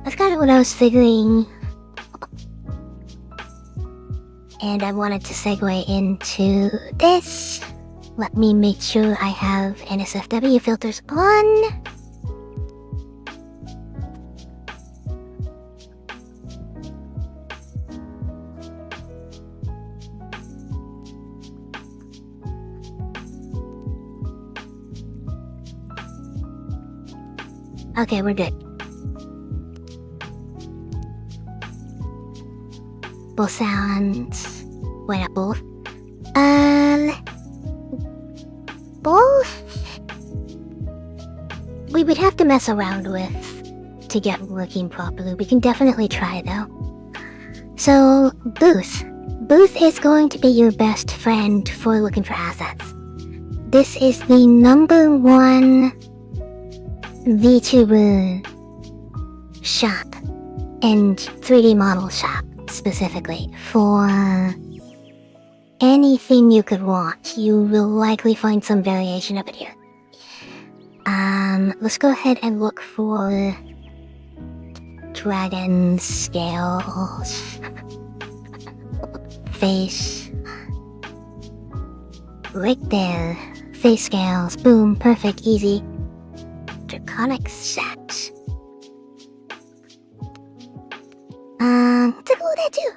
That's kind of what I was figuring. And I wanted to segue into this. Let me make sure I have NSFW filters on. Okay, we're good. Both sounds. Why not both? Both? We would have to mess around with to get working properly. We can definitely try though. So, Booth. Booth is going to be your best friend for looking for assets. This is the #1 VTuber shop and 3D model shop specifically for anything you could want. You will likely find some variation of it here. Let's go ahead and look for dragon scales. Face. Right there. Face scales. Boom. Perfect. Easy. Draconic set. Take a look at that too.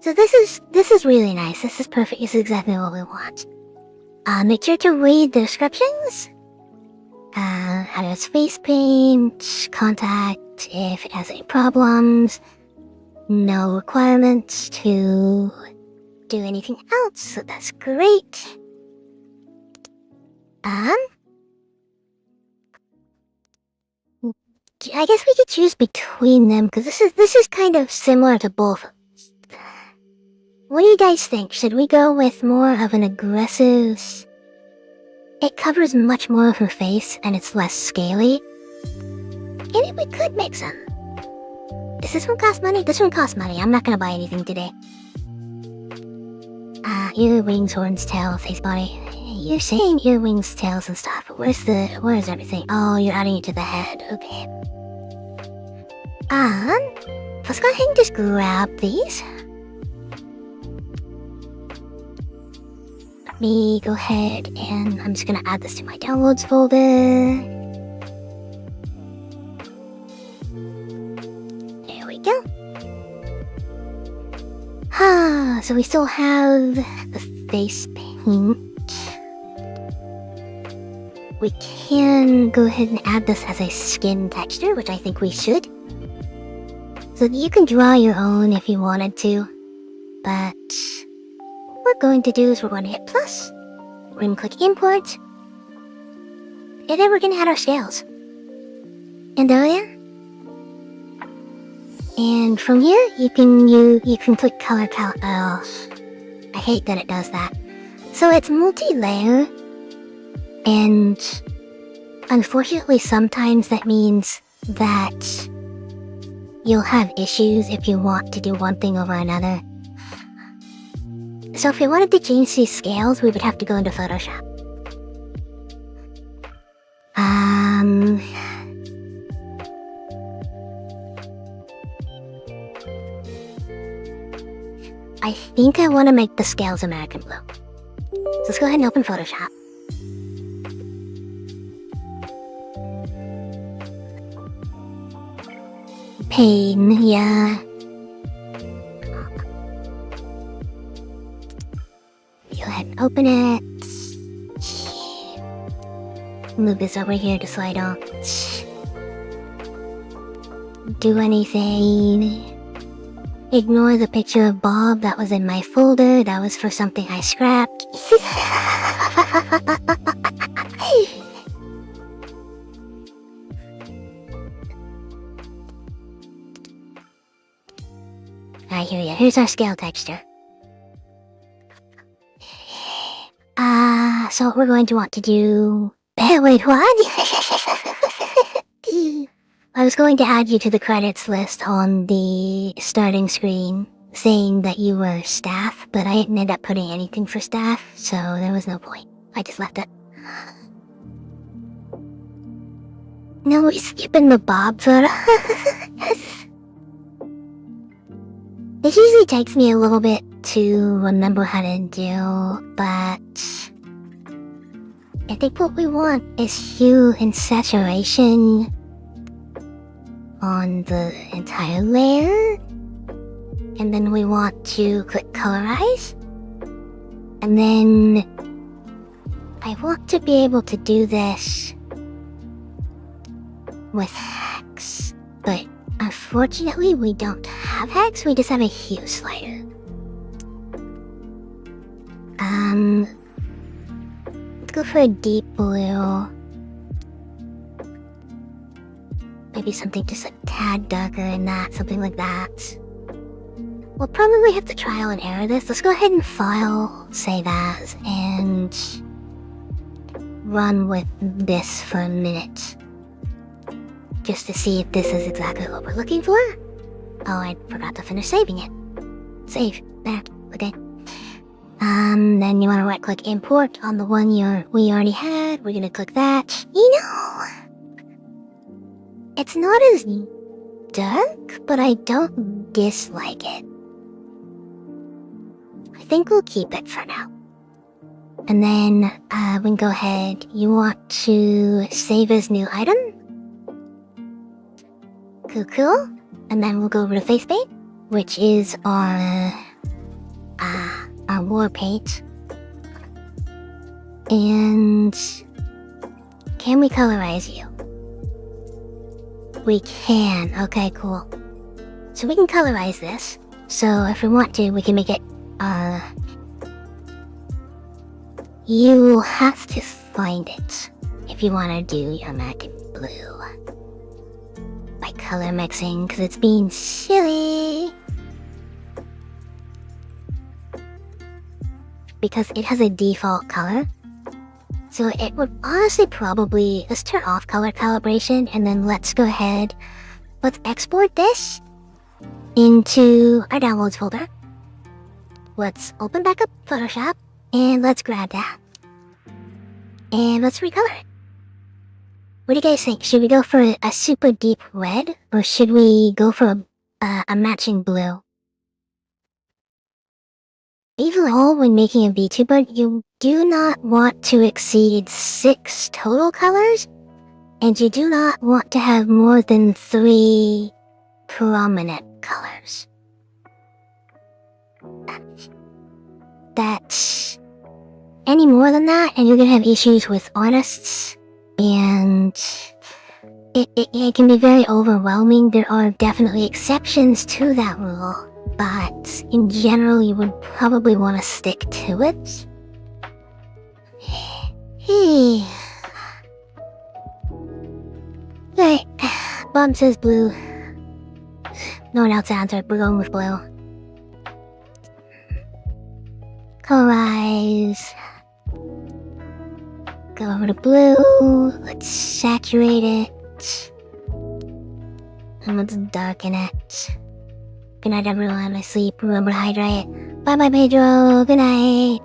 So this is really nice. This is perfect. This is exactly what we want. Make sure to read the descriptions. How does face paint, contact if it has any problems. No requirements to do anything else, so that's great. I guess we could choose between them, because this is kind of similar to both. What do you guys think? Should we go with more of an aggressive... It covers much more of her face, and it's less scaly. And we could mix them. Does this one cost money? This one costs money. I'm not gonna buy anything today. earwings, horns, tails, face, body. You're saying earwings, tails, and stuff, but where's everything? Oh, you're adding it to the head, okay. Let's go ahead and just grab these. Let me go ahead and I'm just gonna add this to my downloads folder. There we go. So we still have the face paint. We can go ahead and add this as a skin texture, which I think we should. So you can draw your own if you wanted to, but what we're going to do is we're going to hit plus, we're going to click import, and then we're going to add our scales. And there we are. And from here, you can click color palette. Oh, I hate that it does that. So it's multi-layer, and unfortunately sometimes that means that you'll have issues if you want to do one thing over another. So if we wanted to change these scales, we would have to go into Photoshop. I think I want to make the scales American blue. So let's go ahead and open Photoshop. Pain, yeah. Go ahead and open it. Move this over here to so I don't do anything. Ignore the picture of Bob that was in my folder. That was for something I scrapped. I hear ya. Here's our scale texture. So what we're going to want to do... wait, what? I was going to add you to the credits list on the starting screen, saying that you were staff, but I didn't end up putting anything for staff, so there was no point. I just left it. No, we're skipping the Bob photo. This usually takes me a little bit to remember how to do, but I think what we want is hue and saturation on the entire layer, and then we want to click colorize, and then I want to be able to do this with hex, but unfortunately we don't have hex, we just have a hue slider. Let's go for a deep blue. Maybe something just a tad darker than that, something like that. We'll probably have to trial and error this. Let's go ahead and file, save as, and run with this for a minute. Just to see if this is exactly what we're looking for. Oh, I forgot to finish saving it. Save. There. Okay. Then you want to right click import on the one we already had. We're gonna click that. You know, it's not as dark, but I don't dislike it. I think we'll keep it for now. And then, we can go ahead. You want to save as new item? Cool. And then we'll go over to face paint, which is our war paint. And can we colorize you? We can. Okay, cool. So we can colorize this. So if we want to, we can make it, you have to find it if you want to do your American blue by color mixing, because it's being silly. Because it has a default color. So it would honestly probably, let's turn off color calibration, and then let's go ahead, let's export this into our downloads folder. let's open back up Photoshop, and let's grab that. And let's recolor it. What do you guys think? Should we go for a super deep red, or should we go for a matching blue? Overall, when making a VTuber, you do not want to exceed 6 total colors, and you do not want to have more than 3 prominent colors. That's any more than that, and you're gonna have issues with artists, and it can be very overwhelming. There are definitely exceptions to that rule, but in general, you would probably want to stick to it. Right, Bob says blue. No one else answered, we're going with blue. Colorize. Go over to blue, let's saturate it. And let's darken it. Good night everyone, I sleep, remember to hydrate. Bye bye Pedro, good night.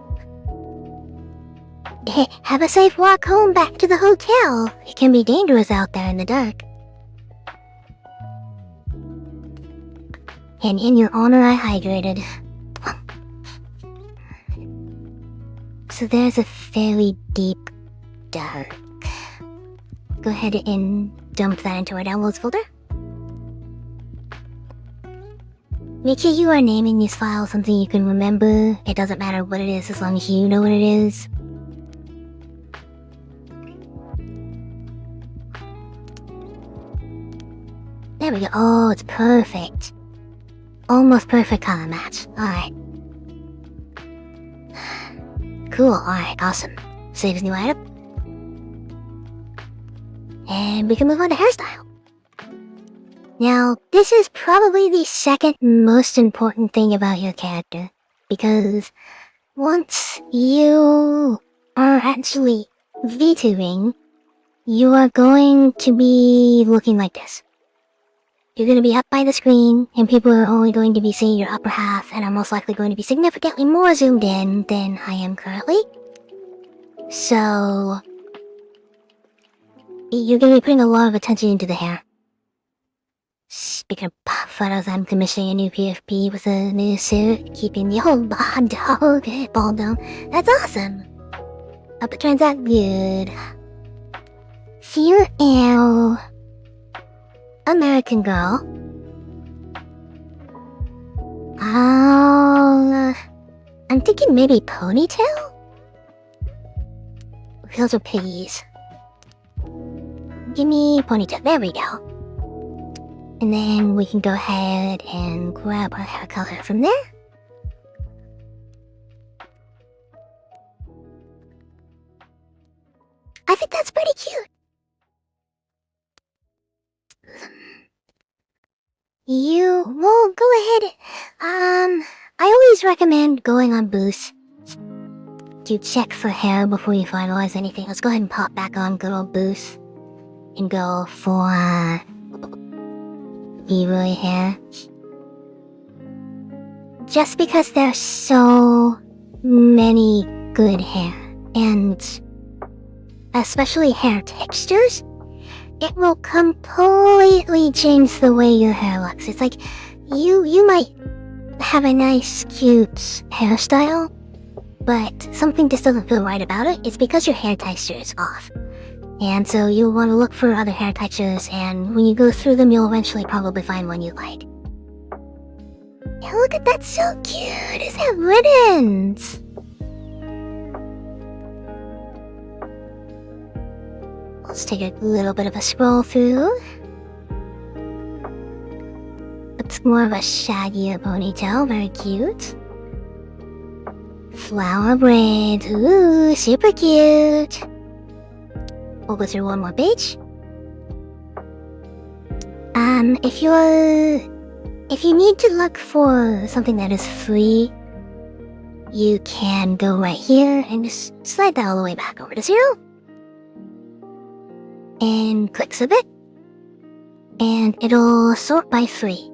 Hey, have a safe walk home back to the hotel. It can be dangerous out there in the dark. And in your honor, I hydrated. So there's a fairly deep dark. Go ahead and dump that into our downloads folder. Make sure you are naming these files something you can remember. It doesn't matter what it is as long as you know what it is. There we go. Oh, it's perfect. Almost perfect color match. Alright. Cool, alright, awesome. Save as new item. And we can move on to hairstyle. Now, this is probably the second most important thing about your character, because once you are actually VTubing, you are going to be looking like this. You're going to be up by the screen, and people are only going to be seeing your upper half, and are most likely going to be significantly more zoomed in than I am currently. So you're going to be putting a lot of attention into the hair. Speaking of pop photos, I'm commissioning a new PFP with a new suit, keeping the whole ball down. That's awesome! Hope it turns out good. VRoid. American girl. I'm thinking maybe ponytail? Those are piggies. Give me ponytail. There we go. And then we can go ahead and grab our hair color from there. I think that's pretty cute. Well, go ahead. I always recommend going on Boost to check for hair before you finalize anything. Let's go ahead and pop back on good old Boost and go for VRoid hair. Just because there's so many good hair, and especially hair textures, it will completely change the way your hair looks. It's like, you might have a nice, cute hairstyle, but something just doesn't feel right about it. It's because your hair texture is off. And so you'll want to look for other hair textures, and when you go through them, you'll eventually probably find one you like. Yeah, look at that, so cute! It's got ribbons! Let's take a little bit of a scroll through. It's more of a shaggier ponytail, very cute. Flower braids, ooh, super cute. We'll go through one more page. If you need to look for something that is free, you can go right here and just slide that all the way back over to 0. And click submit. And it'll sort by free.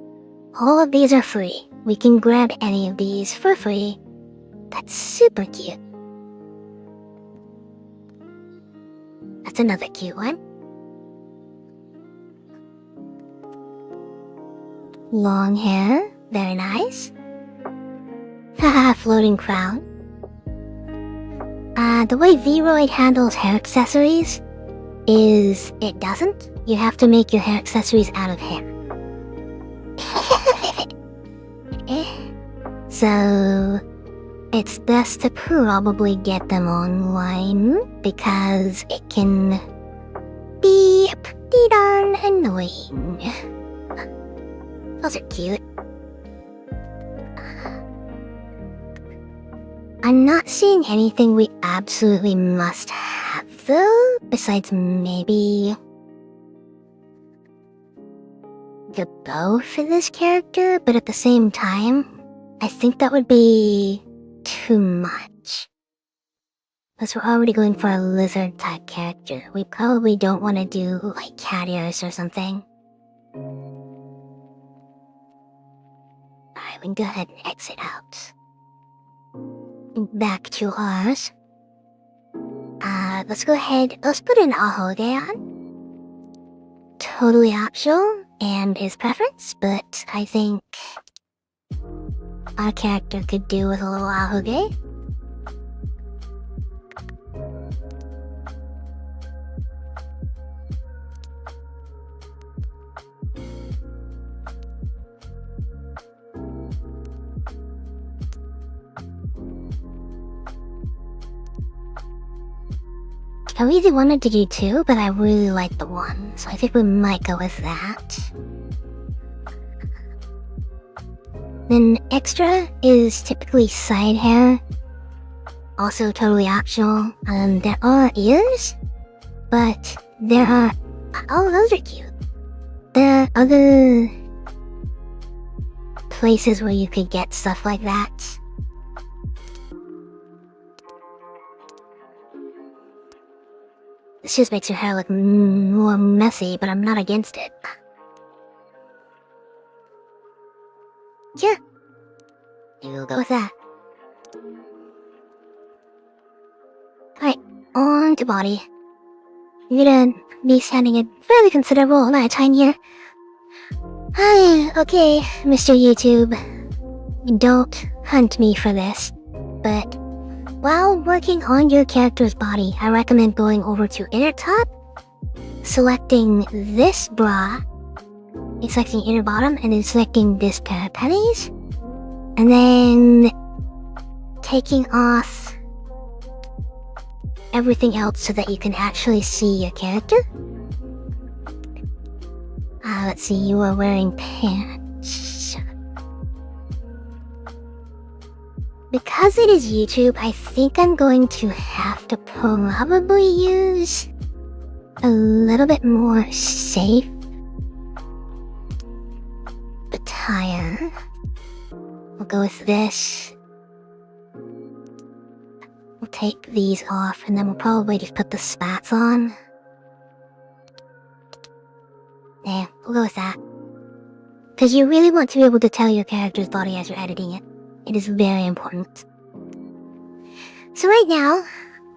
All of these are free. We can grab any of these for free That's super cute. That's another cute one. Long hair, very nice. Haha, floating crown. The way VRoid handles hair accessories is it doesn't. You have to make your hair accessories out of hair. So, it's best to probably get them online because it can be pretty darn annoying. Those are cute. I'm not seeing anything we absolutely must have though, besides maybe the bow for this character, but at the same time, I think that would be too much. Because we're already going for a lizard type character. We probably don't want to do like cat ears or something. Alright, we can go ahead and exit out. Back to ours. Let's go ahead, let's put an ahoge on. Totally optional and his preference, but I think our character could do with a little ahoge. I really wanted to do two, but I really like the one, so I think we might go with that. Then extra is typically side hair, also totally optional. There are ears, but there are... oh, those are cute. There are other places where you could get stuff like that. This just makes your hair look more messy, but I'm not against it. Yeah. Maybe we'll go with that. Alright, on to body. You're gonna be standing a fairly considerable amount of time here. Hi, okay, Mr. YouTube. Don't hunt me for this, but while working on your character's body, I recommend going over to inner top, selecting this bra, selecting inner bottom, and then selecting this pair of pennies, and then taking off everything else so that you can actually see your character. Let's see, you are wearing pants. Because it is YouTube, I think I'm going to have to probably use a little bit more safe attire. We'll go with this. We'll take these off and then we'll probably just put the spats on. Yeah, we'll go with that. Because you really want to be able to tell your character's body as you're editing it. It is very important. So right now,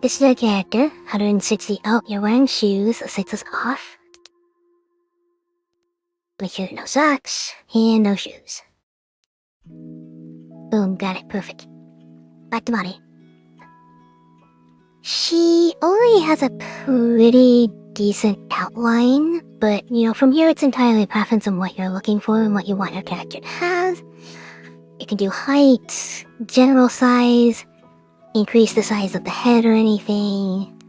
this is our character, 160. Oh, you're wearing shoes. Let's take this off. Make sure no socks and no shoes. Boom, got it, perfect. Back to body. She already has a pretty decent outline, but you know, from here it's entirely a preference on what you're looking for and what you want your character to have. You can do height, general size, increase the size of the head or anything.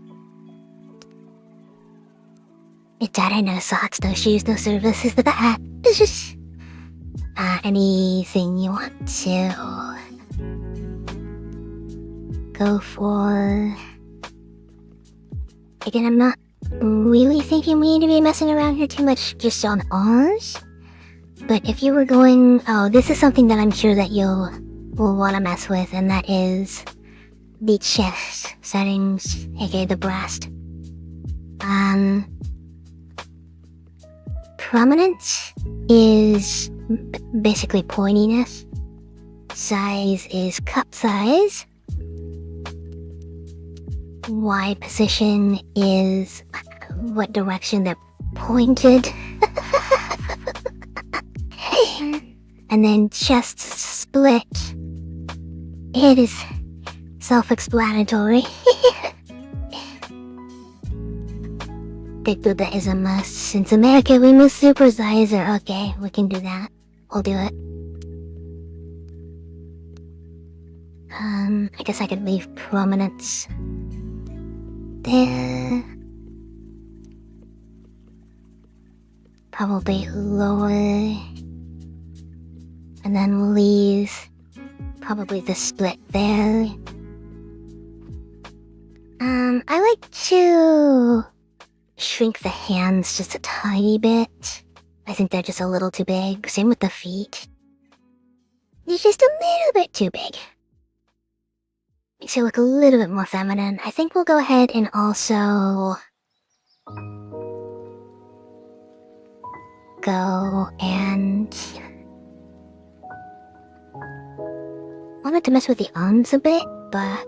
It's that, no socks, no shoes, no services, the bat. It's just anything you want to go for. Again, I'm not really thinking we need to be messing around here too much just on ours. But if you were going... oh, this is something that I'm sure that you'll will want to mess with, and that is the chest settings, aka the breast. Prominence is basically pointiness. Size is cup size. Y position is what direction they're pointed. And then chest split. It is self-explanatory. That is a must. Since America, we must supersize her. Okay, we can do that. We'll do it. I guess I could leave prominence there. Probably lower. And then we'll leave probably the split there. I like to shrink the hands just a tiny bit. I think they're just a little too big. Same with the feet. They're just a little bit too big. Makes you look a little bit more feminine. I think we'll go ahead and also go and wanted to mess with the arms a bit, but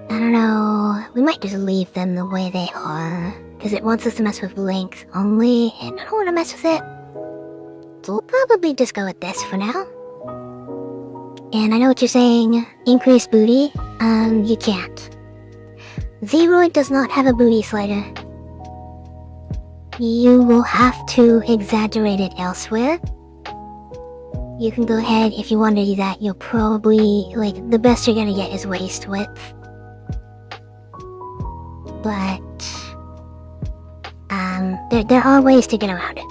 I don't know. We might just leave them the way they are, because it wants us to mess with length only, and I don't want to mess with it. So we'll probably just go with this for now. And I know what you're saying. Increase booty. You can't. VRoid does not have a booty slider. You will have to exaggerate it elsewhere. You can go ahead if you want to do that. You'll probably, the best you're gonna get is waist width. But, there are ways to get around it.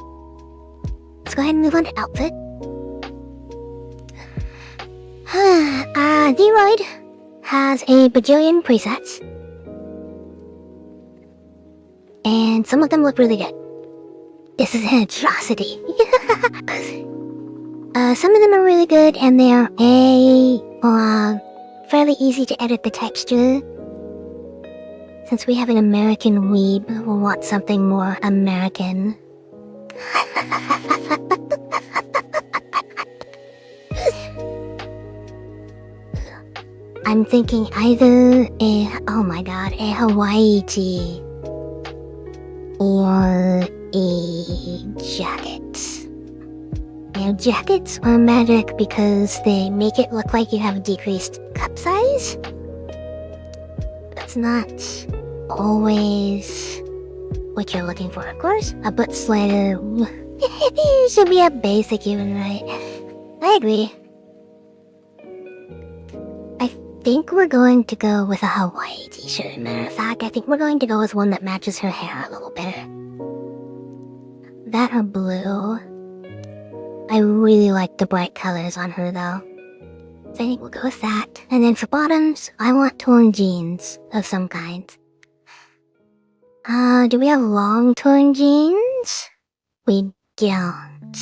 Let's go ahead and move on to outfit. VRoid has a bajillion presets. And some of them look really good. This is an atrocity. Some of them are really good, and they are fairly easy to edit the texture. Since we have an American weeb, we'll want something more American. I'm thinking either a Hawaii tee or a jacket. You know, jackets are magic because they make it look like you have a decreased cup size. That's not always what you're looking for, of course. A butt slider should be a basic human right. I agree. I think we're going to go with a Hawaii t-shirt. Matter of fact, I think we're going to go with one that matches her hair a little better. That or blue. I really like the bright colors on her though. So I think we'll go with that. And then for bottoms, I want torn jeans of some kind. Do we have long torn jeans? We don't.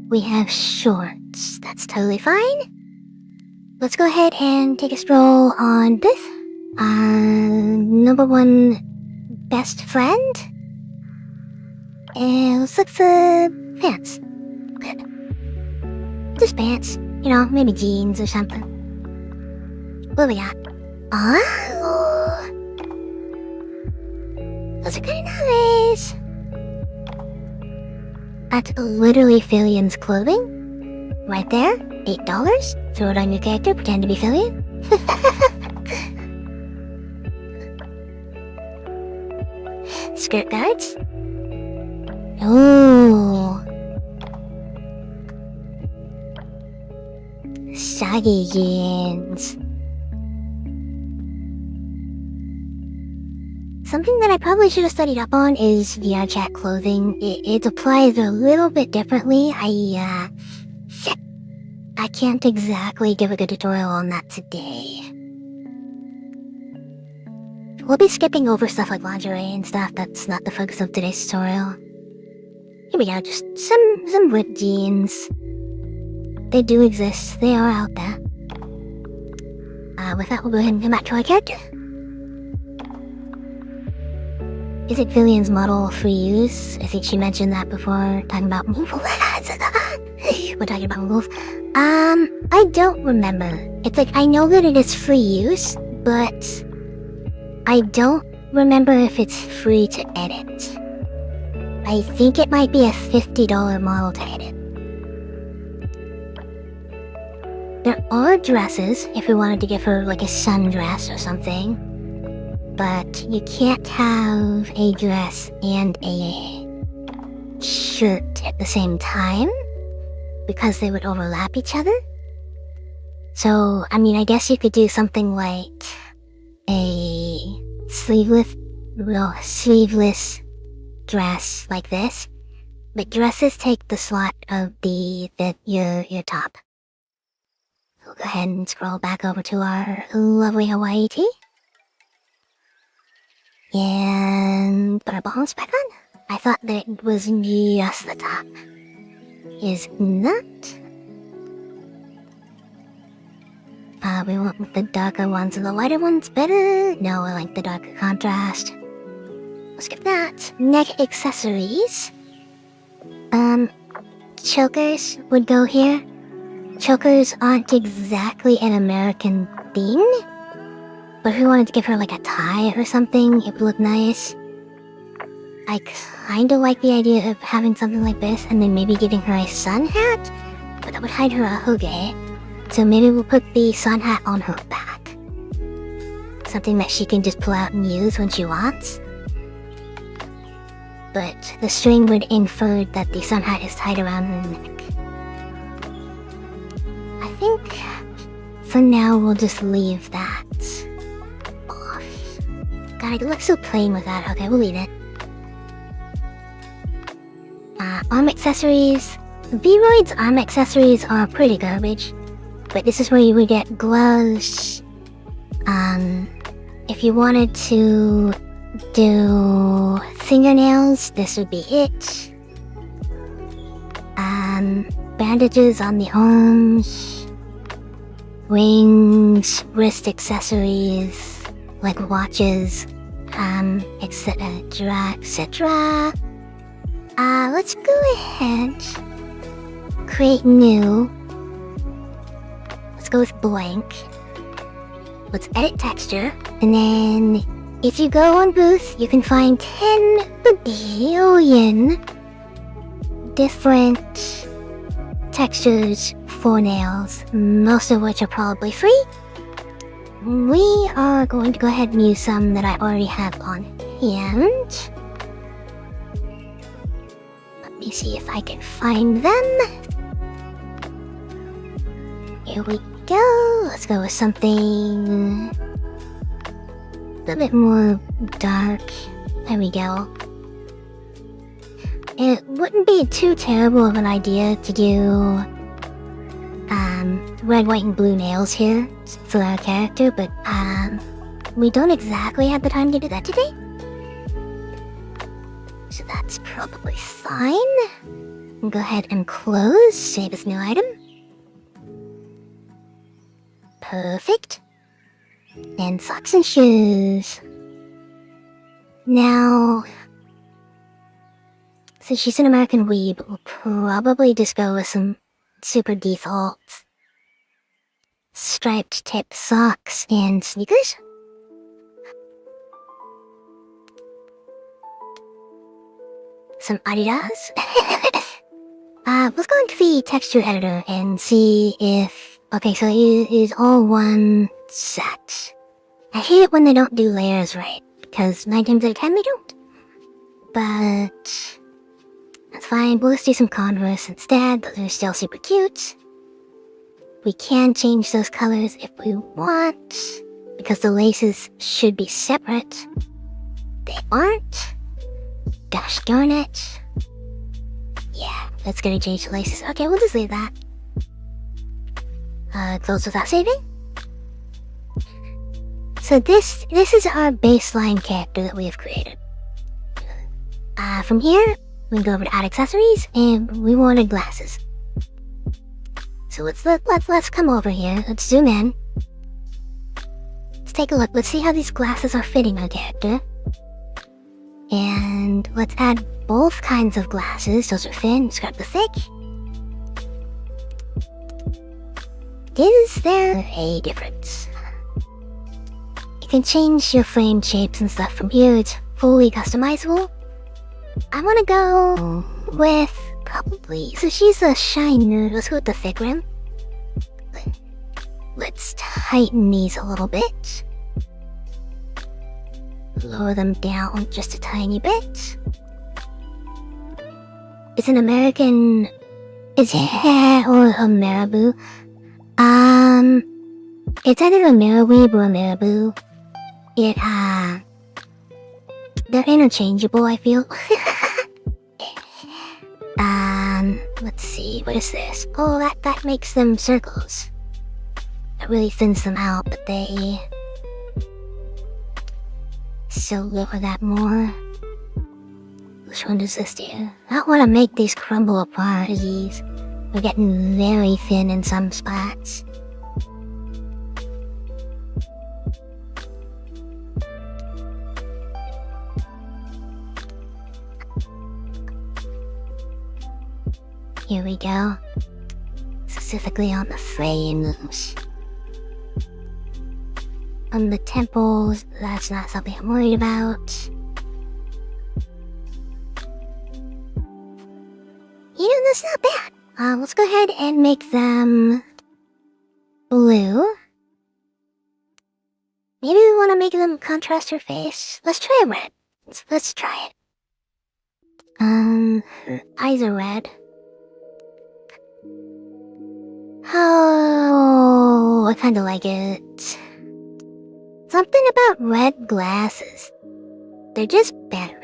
We have shorts. That's totally fine. Let's go ahead and take a stroll on this. Number one best friend. And let's look for pants. Just pants. You know, maybe jeans or something. What do we got? Oh! Those are kinda nice. That's literally Fillian's clothing. Right there. $8. Throw it on your character, pretend to be Fillian. Skirt guards. Ooh. Saggy jeans. Something that I probably should have studied up on is VR chat clothing. It applies a little bit differently. I can't exactly give a good tutorial on that today. We'll be skipping over stuff like lingerie and stuff. That's not the focus of today's tutorial. Here we go, just some ripped jeans. They do exist. They are out there. With that, we'll go ahead and come back to our character. Is it Fillian's model for use? I think she mentioned that before, talking about move. We're talking about move. I don't remember. It's like, I know that it is free use, but I don't remember if it's free to edit. I think it might be a $50 model to edit. There are dresses, if we wanted to give her like a sundress or something. But you can't have a dress and a shirt at the same time, because they would overlap each other. So, I mean, I guess you could do something like a sleeveless dress like this, but dresses take the slot of your top. We'll go ahead and scroll back over to our lovely Hawaii tee. And put our balls back on. I thought that it was just the top. Is not. We want the darker ones and the lighter ones better. No, I like the darker contrast. We'll skip that. Neck accessories. Chokers would go here. Chokers aren't exactly an American thing, but if we wanted to give her like a tie or something, it would look nice. I kinda like the idea of having something like this and then maybe giving her a sun hat, but that would hide her ahoge. So maybe we'll put the sun hat on her back. Something that she can just pull out and use when she wants. But the string would infer that the sun hat is tied around her neck. I think for now we'll just leave that off. God, it looks so plain with that. Okay, we'll leave it. Arm accessories. VRoid's arm accessories are pretty garbage. But this is where you would get gloves. If you wanted to do fingernails, this would be it. Bandages on the arms. Rings, wrist accessories, like watches, etc, etc. Let's go ahead. Create new. Let's go with blank. Let's edit texture. And then, if you go on Booth, you can find 10 billion different textures for nails, most of which are probably free. We are going to go ahead and use some that I already have on hand. Let me see if I can find them. Here we go. Let's go with something a little bit more dark. There we go. It wouldn't be too terrible of an idea to do red, white, and blue nails here for our character, but we don't exactly have the time to do that today. So that's probably fine. Go ahead and close, save as new item. Perfect. And socks and shoes. Now, since she's an American weeb, we'll probably just go with some super defaults. Striped tip socks and sneakers. Some Adidas. Let's go into the texture editor and see if... Okay, so it is all one set. I hate it when they don't do layers right, because 9 times out of 10 they don't. But... that's fine, we'll just do some Converse instead. Those are still super cute. We can change those colors if we want, because the laces should be separate. They aren't. Gosh darn it. Yeah, that's gonna change the laces. Okay, we'll just leave that. Close without saving. So this is our baseline character that we have created. From here, we go over to add accessories, and we wanted glasses. So let's come over here. Let's zoom in. Let's take a look. Let's see how these glasses are fitting our character. And let's add both kinds of glasses. Those are thin. Scrap the thick. Is there a difference? You can change your frame shapes and stuff from here. It's fully customizable. I wanna go with probably... So she's a shy nude. Let's go with the thick rim. Let's tighten these a little bit. Lower them down just a tiny bit. It's an American... It's or a marabou. It's either a Marabou or a Marabou. They're interchangeable, I feel. Let's see, what is this? Oh, that makes them circles. That really thins them out, but they... still lower that more. Which one does this do? I don't want to make these crumble apart. We're getting very thin in some spots. Here we go. Specifically on the Freya moves. On the temples, that's not something I'm worried about. You know, that's not bad. Let's go ahead and make them blue. Maybe we want to make them contrast her face. Let's try red. Let's try it. Her eyes are red. Oh, I kinda like it. Something about red glasses. They're just better.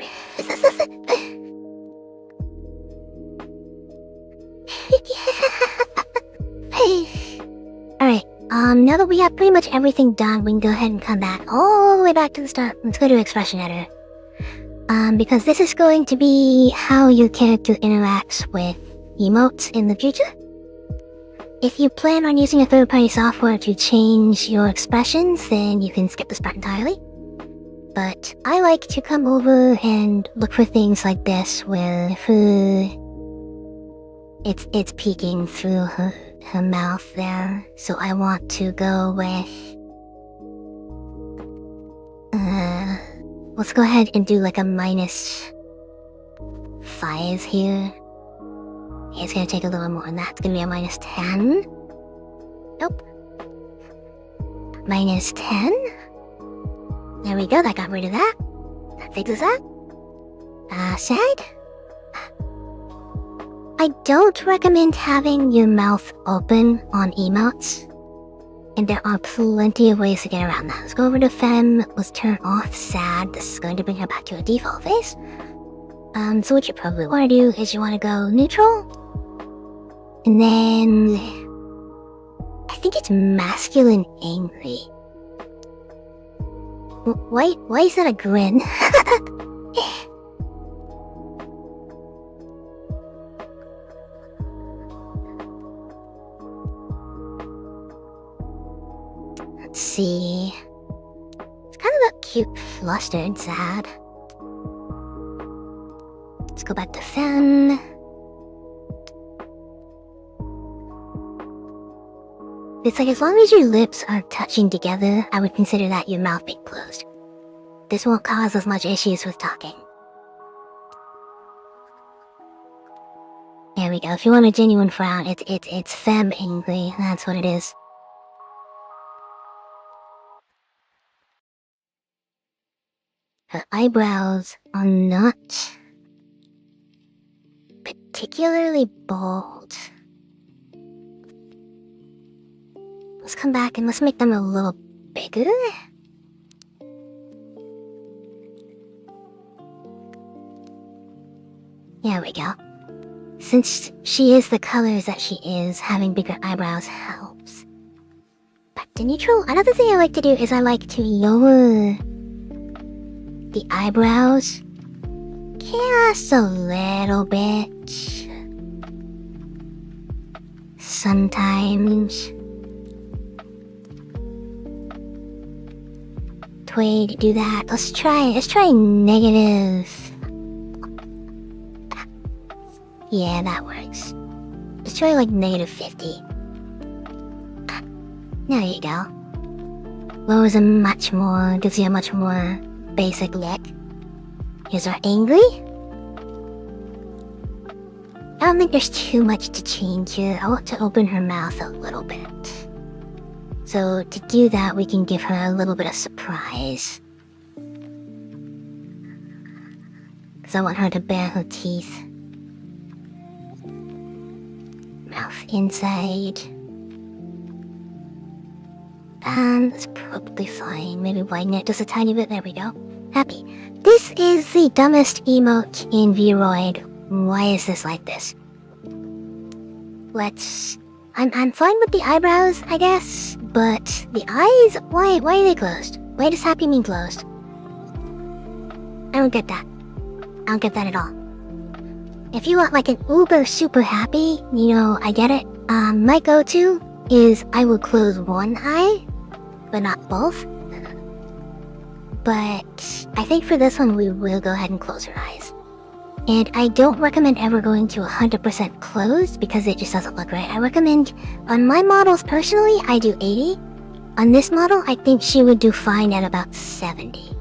Alright, now that we have pretty much everything done, we can go ahead and come back all the way back to the start. Let's go to expression editor. Because this is going to be how your character interacts with emotes in the future. If you plan on using a third-party software to change your expressions, then you can skip this part entirely. But I like to come over and look for things like this where it's peeking through her mouth there. So I want to go with... let's go ahead and do like a -5 here. It's gonna take a little more than that. It's gonna be a -10. Nope. -10. There we go, that got rid of that. That fixes that. Side. I don't recommend having your mouth open on emotes. And there are plenty of ways to get around that. Let's go over to Femme. Let's turn off sad. This is going to bring her back to a default face. So what you probably want to do is you want to go neutral. And then... I think it's masculine angry. Why is that a grin? Let's see... It's kind of a cute, flustered sad. Let's go back to Femme. It's like as long as your lips are touching together, I would consider that your mouth being closed. This won't cause as much issues with talking. There we go. If you want a genuine frown, it's Femme angry. That's what it is. Her eyebrows are not particularly bold. Let's come back and let's make them a little bigger. There we go. Since she is the colors that she is, having bigger eyebrows helps. Back to neutral. Another thing I like to do is I like to lower the eyebrows just a little bit. Sometimes. Way to do that. Let's try negative. Yeah, that works. Let's try like -50. There you go. Gives you a much more basic look. Here's our angry. I don't think there's too much to change here. I want to open her mouth a little bit. So to do that, we can give her a little bit of surprise. Because I want her to bare her teeth. Mouth inside. And that's probably fine. Maybe widen it just a tiny bit. There we go. Happy. This is the dumbest emote in VRoid. Why is this like this? I'm fine with the eyebrows, I guess, but the eyes, why are they closed? Why does happy mean closed? I don't get that. I don't get that at all. If you want like an uber super happy, I get it. My go-to is I will close one eye, but not both. But I think for this one we will go ahead and close her eyes. And I don't recommend ever going to 100% closed because it just doesn't look right. I recommend, on my models personally, I do 80. On this model, I think she would do fine at about 70.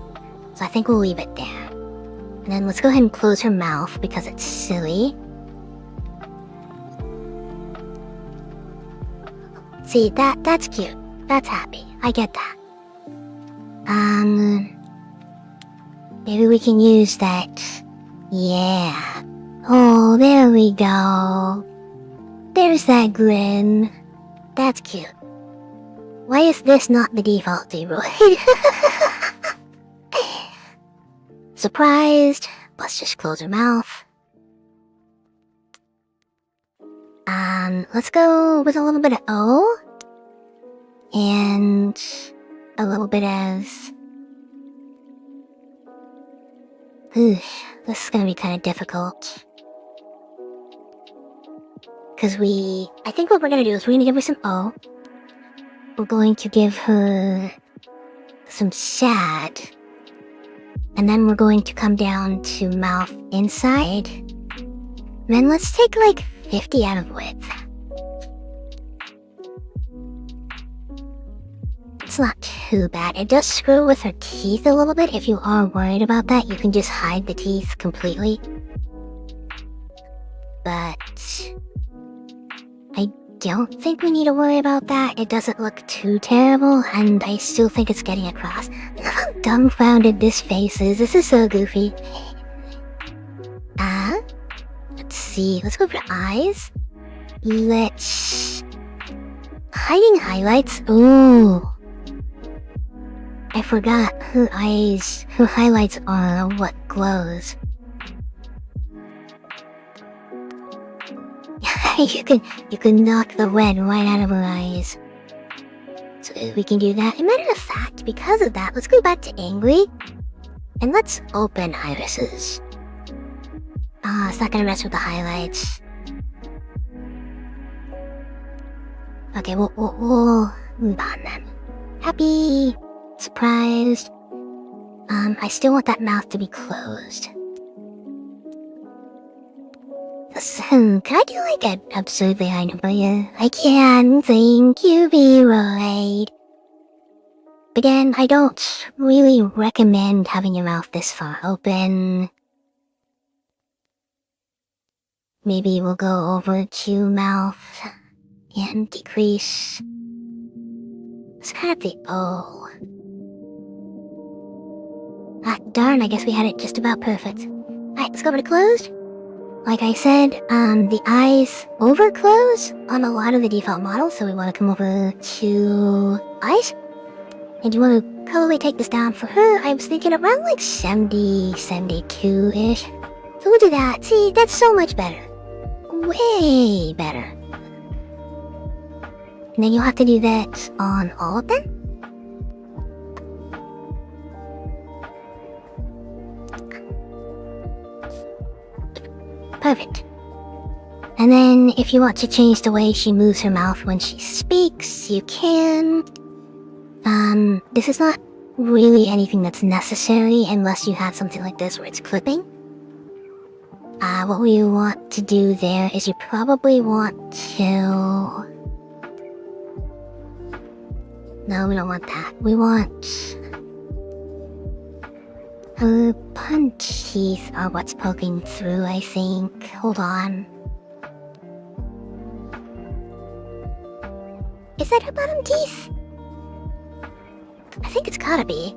So I think we'll leave it there. And then let's go ahead and close her mouth because it's silly. See, that's cute. That's happy. I get that. Maybe we can use that. Yeah. Oh, there we go. There's that grin. That's cute. Why is this not the default VRoid? Surprised. Let's just close her mouth. Let's go with a little bit of O. And a little bit of... This is gonna be kind of difficult. Because I think what we're gonna do is we're gonna give her some O. We're going to give her some sad. And then we're going to come down to mouth inside. Then let's take like 50 out of width. It's not too bad. It does screw with her teeth a little bit. If you are worried about that, you can just hide the teeth completely. But I don't think we need to worry about that. It doesn't look too terrible, and I still think it's getting across. Look how dumbfounded this face is. This is so goofy. Let's see. Let's go for eyes. Hiding highlights. Ooh. I forgot her highlights are what glows. you can knock the red right out of her eyes. So we can do that. As a matter of fact, because of that, let's go back to angry. And let's open irises. It's not gonna mess with the highlights. Okay, we'll move on then. Happy. Surprised. I still want that mouth to be closed. Listen, can I do like an absurdly high number here? I can, thank you, VRoid. Again, I don't really recommend having your mouth this far open. Maybe we'll go over to mouth and decrease. Let's kind of the O. Darn, I guess we had it just about perfect. Alright, let's go over to closed. Like I said, the eyes over-close on a lot of the default models, so we want to come over to eyes. And you want to probably take this down for her. I was thinking around like 70, 72-ish. So we'll do that. See, that's so much better. Way better. And then you'll have to do that on all of them. Perfect. And then if you want to change the way she moves her mouth when she speaks, you can. This is not really anything that's necessary unless you have something like this where it's clipping. What we want to do there is you probably want to No, we don't want that. We want... Her punch teeth are what's poking through, I think. Hold on. Is that her bottom teeth? I think it's gotta be.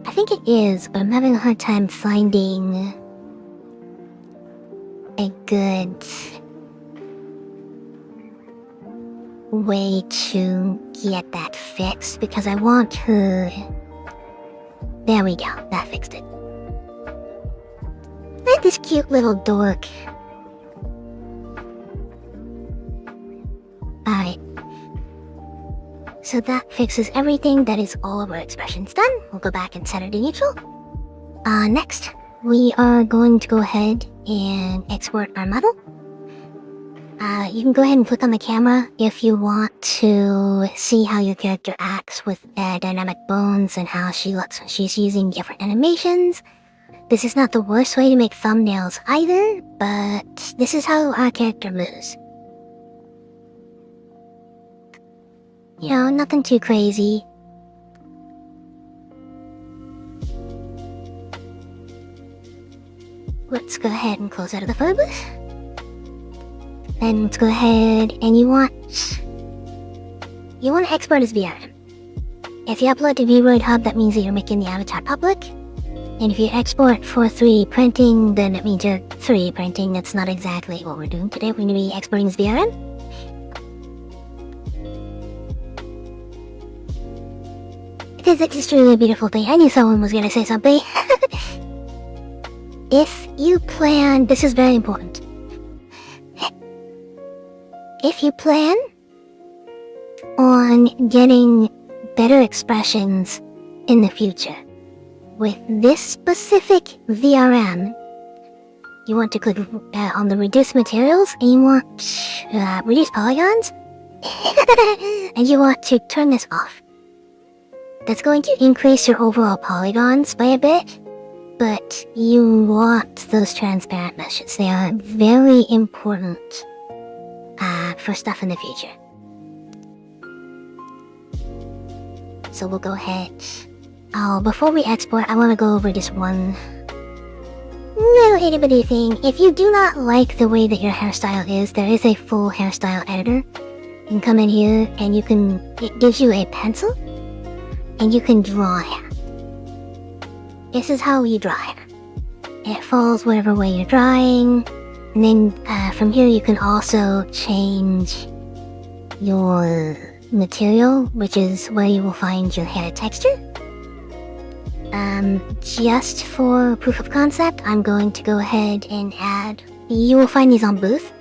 I think it is, but I'm having a hard time finding a good way to get that fixed because I want her... There we go, that fixed it. Look at this cute little dork. Alright. So that fixes everything. That is all of our expressions done. We'll go back and set it to neutral. Next, we are going to go ahead and export our model. You can go ahead and click on the camera if you want to see how your character acts with dynamic bones and how she looks when she's using different animations. This is not the worst way to make thumbnails either, but this is how our character moves. You know, nothing too crazy. Let's go ahead and close out of the photo booth. Then let's go ahead and you want to export as VRM. If you upload to VRoid Hub, that means that you're making the avatar public. And if you export for 3D printing, then it means you're 3D printing. That's not exactly what we're doing today. We're going to be exporting as VRM. It's extremely beautiful thing. I knew someone was going to say something. If you plan, this is very important. If you plan on getting better expressions in the future with this specific VRM, you want to click on the reduce materials and you want reduce polygons and you want to turn this off. That's going to increase your overall polygons by a bit, but you want those transparent meshes. They are very important for stuff in the future. So we'll go ahead. Before we export, I want to go over just one little itty bitty thing. If you do not like the way that your hairstyle is, there is a full hairstyle editor. You can come in here and it gives you a pencil and you can draw hair. This is how you draw hair. It falls whatever way you're drawing. And then from here you can also change your material, which is where you will find your hair texture. Just for proof of concept, I'm going to go ahead and add... You will find these on Booth.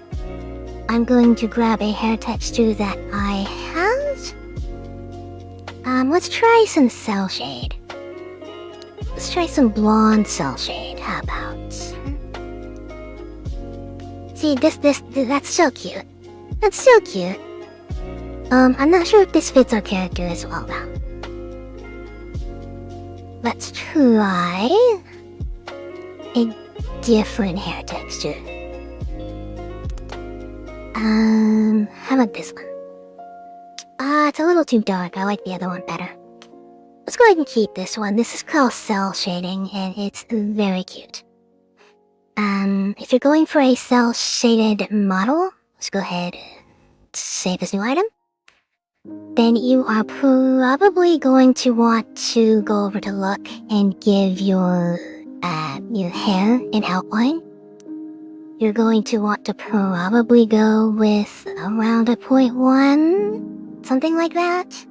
I'm going to grab a hair texture that I have. Let's try some cell shade. Let's try some blonde cell shade. How about... See, that's so cute. That's so cute. I'm not sure if this fits our character as well now. Let's try a different hair texture. How about this one? It's a little too dark. I like the other one better. Let's go ahead and keep this one. This is called cell shading, and it's very cute. If you're going for a cell shaded model, let's go ahead and save this new item. Then you are probably going to want to go over to look and give your hair an outline. You're going to want to probably go with around a 0.1, something like that.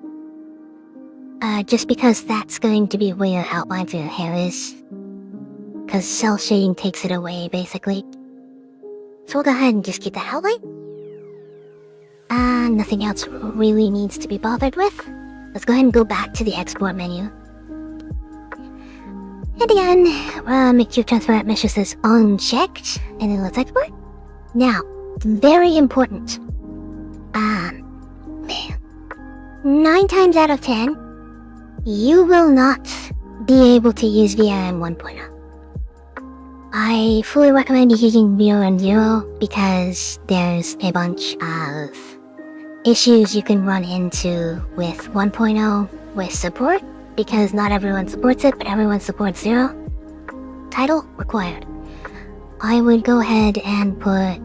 Just because that's going to be where your outline for your hair is. Because cell shading takes it away, basically. So we'll go ahead and just keep that outline. Nothing else really needs to be bothered with. Let's go ahead and go back to the export menu. And again, make sure transparent meshes is unchecked, and then let's export. Now, very important. Man. 9 times out of 10, you will not be able to use VRM 1.0. I fully recommend using VRM 0 because there's a bunch of issues you can run into with 1.0 with support, because not everyone supports it, but everyone supports 0. Title required. I would go ahead and put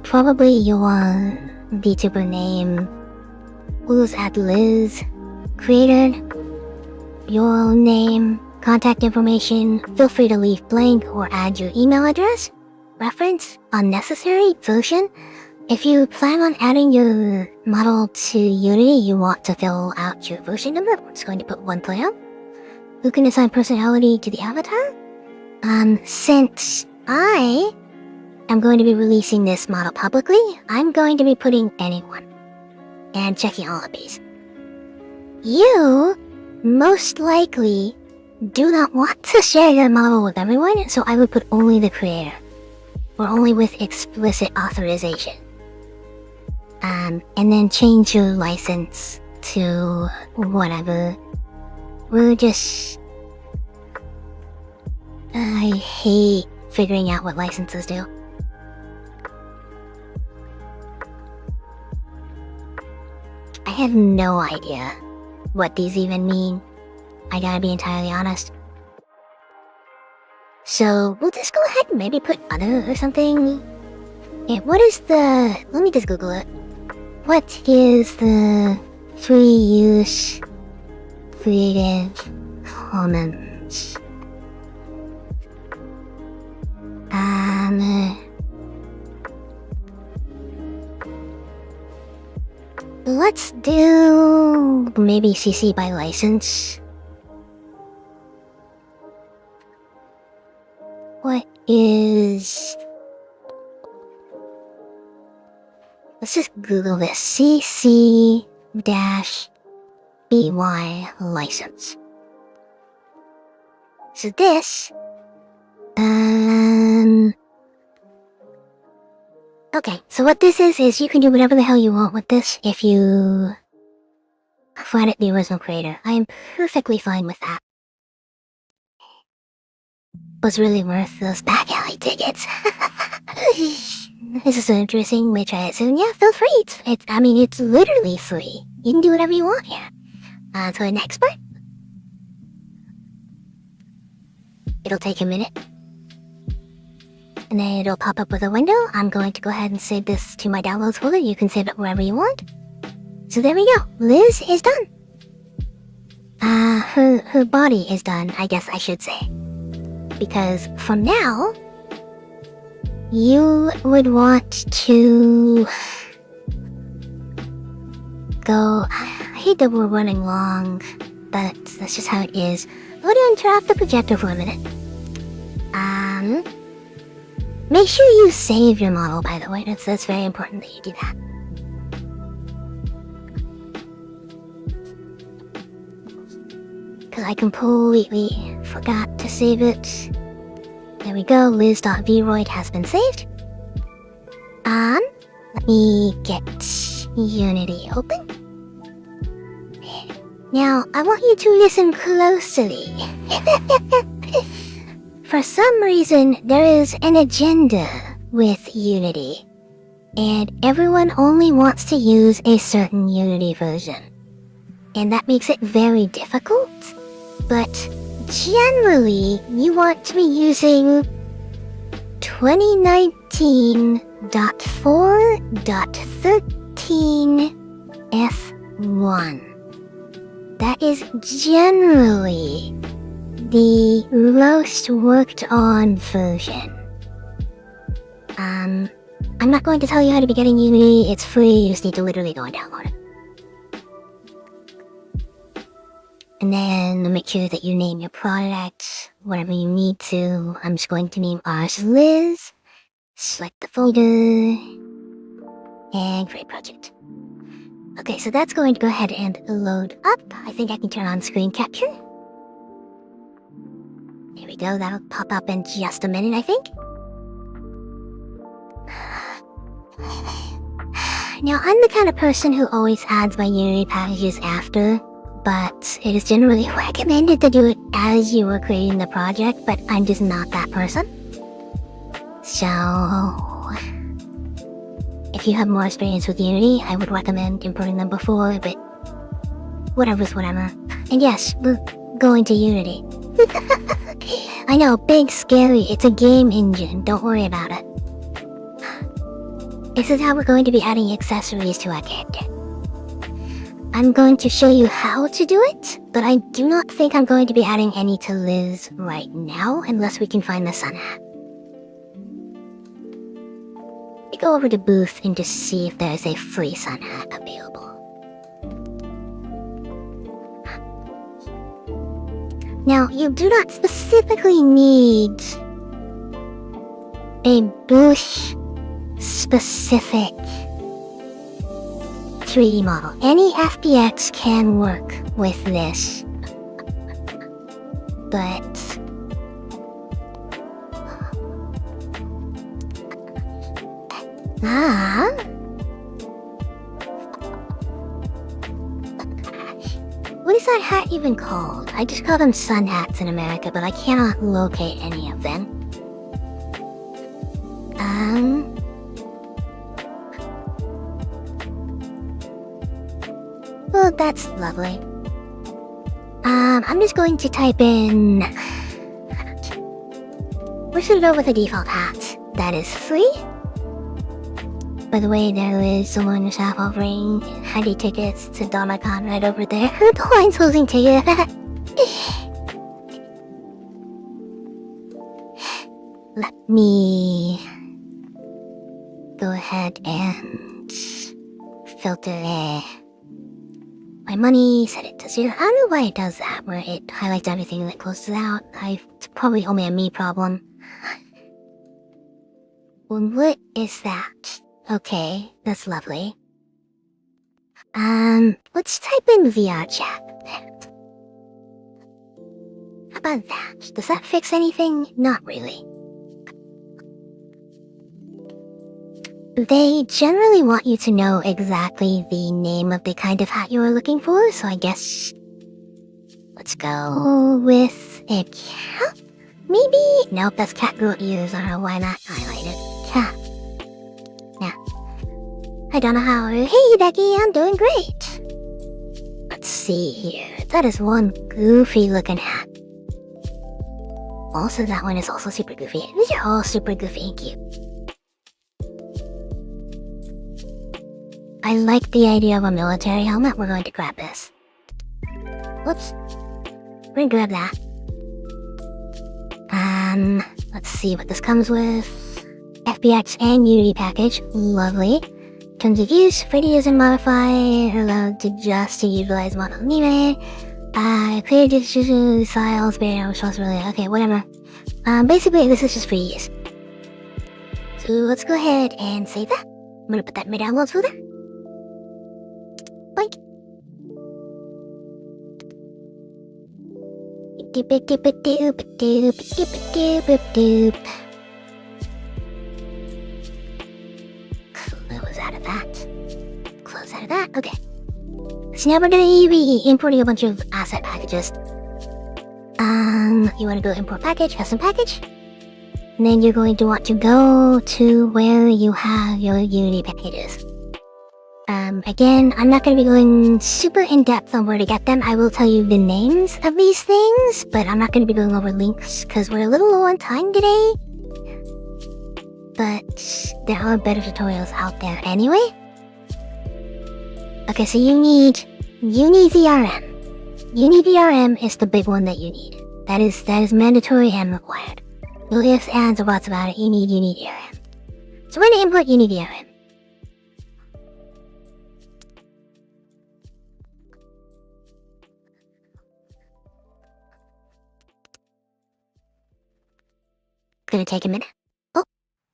probably your VTuber name, who's at Liz, creator, your name, contact information. Feel free to leave blank or add your email address. Reference, unnecessary, version. If you plan on adding your model to Unity, you want to fill out your version number. I'm just going to put 1.0. Who can assign personality to the avatar? Since I am going to be releasing this model publicly, I'm going to be putting anyone and checking all of these. You most likely do not want to share your model with everyone, so I would put only the creator, or only with explicit authorization. And then change your license to whatever. We're just... I hate figuring out what licenses do. I have no idea what these even mean. I gotta be entirely honest. So we'll just go ahead and maybe put other or something. Okay, what is the... Let me just Google it. What is the free use Creative Commons? Let's do maybe CC by license. What is... Let's just Google this. CC-BY license. So this... Okay, so what this is you can do whatever the hell you want with this if you find it the original creator. I am perfectly fine with that. Was really worth those back alley tickets. This is so interesting. May try it soon. Yeah, feel free. It's literally free. You can do whatever you want here. To the next part. It'll take a minute. And then it'll pop up with a window. I'm going to go ahead and save this to my downloads folder. You can save it wherever you want. So there we go. Liz is done. Her body is done, I guess I should say. Because from now, you would want to go... I hate that we're running long, but that's just how it is. I'm going to interrupt the projector for a minute. Make sure you save your model, by the way. That's very important that you do that. Because I completely forgot to save it. There we go. Liz.VRoid has been saved. Let me get Unity open. Now, I want you to listen closely. For some reason, there is an agenda with Unity, and everyone only wants to use a certain Unity version. And that makes it very difficult, but generally, you want to be using 2019.4.13F1. That is generally the most worked on version. I'm not going to tell you how to be getting Unity. It's free. You just need to literally go and download it. And then make sure that you name your product, whatever you need to. I'm just going to name ours Liz. Select the folder. And create project. Okay, so that's going to go ahead and load up. I think I can turn on screen capture. There we go, that'll pop up in just a minute, I think. Now, I'm the kind of person who always adds my Unity packages after, but it is generally recommended to do it as you are creating the project, but I'm just not that person. So, if you have more experience with Unity, I would recommend importing them before, but whatever's whatever. And yes, we're going to Unity. I know, big, scary, it's a game engine, don't worry about it. This is how we're going to be adding accessories to our character. I'm going to show you how to do it, but I do not think I'm going to be adding any to Liz right now, unless we can find the sun hat. We go over to Booth and just see if there's a free sun hat available. Now, you do not specifically need a Booth-specific 3D model. Any FBX can work with this, but what is that hat even called? I just call them sun hats in America, but I cannot locate any of them. Well, that's lovely. I'm just going to type in... We're gonna go with a default hat that is free. By the way, there is someone who's half offering handy tickets to DonnaCON right over there. The line's closing ticket. Let me go ahead and filter my money, set it to 0. I don't know why it does that, where it highlights everything and it closes out. It's probably only a me problem. Well, what is that? Okay, that's lovely. Let's type in VR chat. How about that? Does that fix anything? Not really. They generally want you to know exactly the name of the kind of hat you are looking for, so I guess... Let's go with a cat? Maybe? Nope, that's cat girl ears. I don't know why not highlighted. Cat. Yeah. Hi Donna, how are you? Hey Becky, I'm doing great. Let's see here. That is one goofy looking hat. Also, that one is also super goofy. These are all super goofy and cute. I like the idea of a military helmet. We're going to grab this. Whoops. We're gonna grab that. Let's see what this comes with. FBX and Unity package. Lovely. Terms of use. Free to use and modify. Allowed to utilize model anyway. Clear distribution styles, barrier, responsibility. Okay, whatever. Basically, this is just free use. So let's go ahead and save that. I'm gonna put that in my downloads folder. Boink. Close out of that. Close out of that. Okay. So now we're gonna be importing a bunch of asset packages. You wanna go import package, custom package? And then you're going to want to go to where you have your Unity packages. Again, I'm not going to be going super in-depth on where to get them. I will tell you the names of these things, but I'm not going to be going over links because we're a little low on time today. But there are better tutorials out there anyway. Okay, so you need VRM. Unity VRM is the big one that you need. That is mandatory and required. No ifs, ands, or buts about it. You need Unity VRM. So we're going to import Unity VRM. Gonna take a minute. Oh,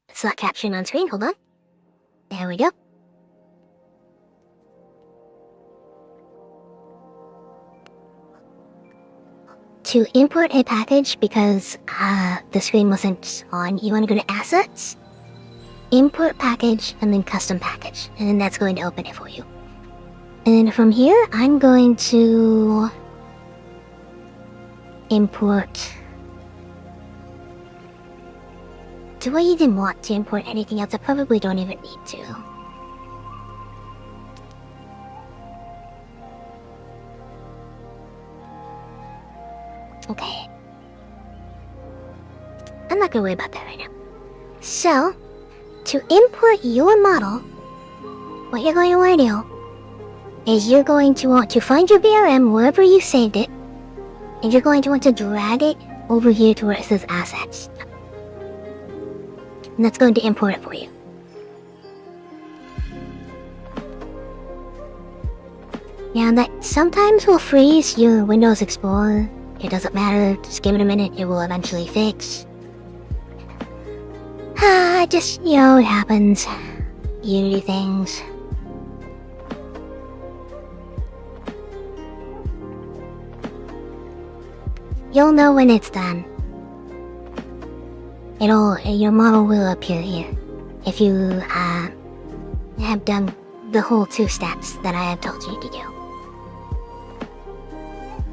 it's not capturing on screen. Hold on. There we go. To import a package, because the screen wasn't on, you want to go to Assets, Import Package, and then Custom Package. And then that's going to open it for you. And from here, I'm going to import. Do I even want to import anything else? I probably don't even need to. Okay. I'm not gonna worry about that right now. So, to import your model, what you're going to want to do is you're going to want to find your VRM wherever you saved it, and you're going to want to drag it over here to where it says assets. And that's going to import it for you. Now that sometimes will freeze your Windows Explorer. It doesn't matter, just give it a minute, it will eventually fix. Just, you know, it happens. Unity things. You'll know when it's done. Your model will appear here. If you, have done the whole 2 steps that I have told you to do.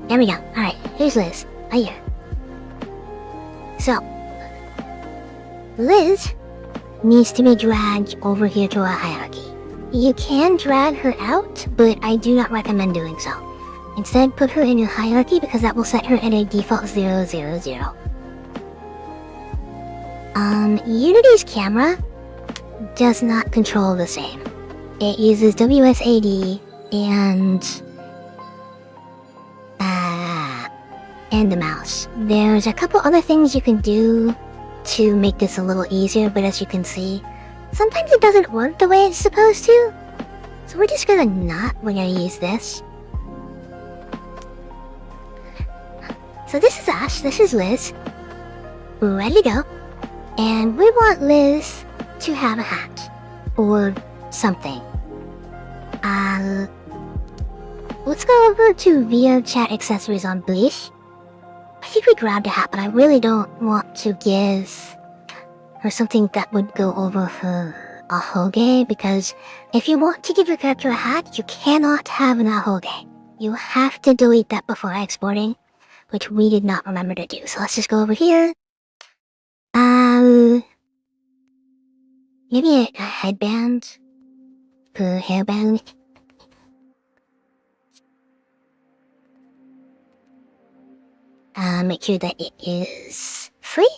There we go. Alright, here's Liz. Right here. So, Liz needs to be dragged over here to a hierarchy. You can drag her out, but I do not recommend doing so. Instead, put her in your hierarchy because that will set her at a default 0, 0, 0. Unity's camera does not control the same. It uses WSAD and the mouse. There's a couple other things you can do to make this a little easier, but as you can see, sometimes it doesn't work the way it's supposed to. So we're just gonna use this. So this is Ash, this is Liz. We're ready to go. And we want Liz to have a hat. Or something. Let's go over to VR chat accessories on Bleach. I think we grabbed a hat, but I really don't want to give her something that would go over her ahoge, because if you want to give your character a hat, you cannot have an ahoge. You have to delete that before exporting, which we did not remember to do. So let's just go over here. Maybe a headband per hairband. Make sure that it is free.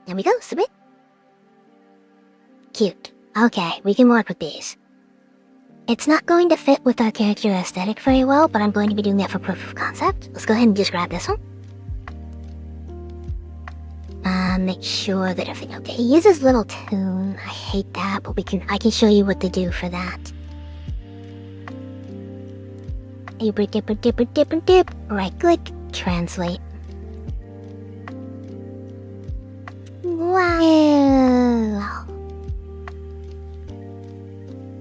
There we go, submit. Cute. Okay, we can work with these. It's not going to fit with our character aesthetic very well, but I'm going to be doing that for proof of concept. Let's go ahead and just grab this one. Make sure that everything okay. He uses little tune. I hate that, but I can show you what to do for that. Dip. Right click, translate. Wow.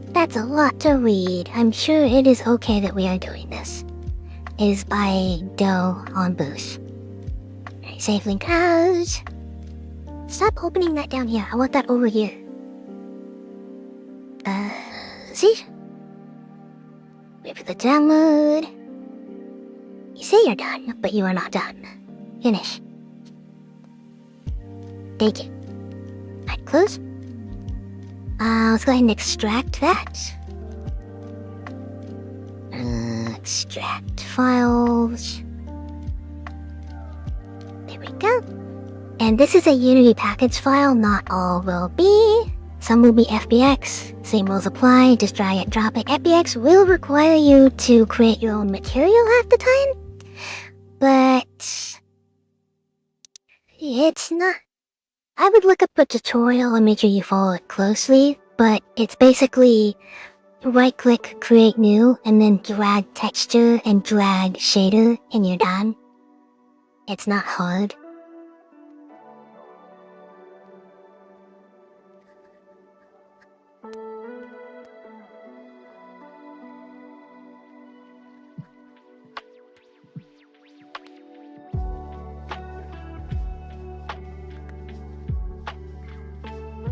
That's a lot to read. I'm sure it is okay that we are doing this. It is by Doe on Boost. Alright, save link out. Stop opening that down here. I want that over here. See? Wait for the download. You say you're done, but you are not done. Finish. Take it. Alright, close. Let's go ahead and extract that. Extract files. There we go. And this is a Unity package file, not all will be. Some will be FBX, same rules apply, just drag it, drop it. FBX will require you to create your own material half the time, but it's not. I would look up a tutorial and make sure you follow it closely, but it's basically right click, create new, and then drag texture and drag shader, and you're done. It's not hard.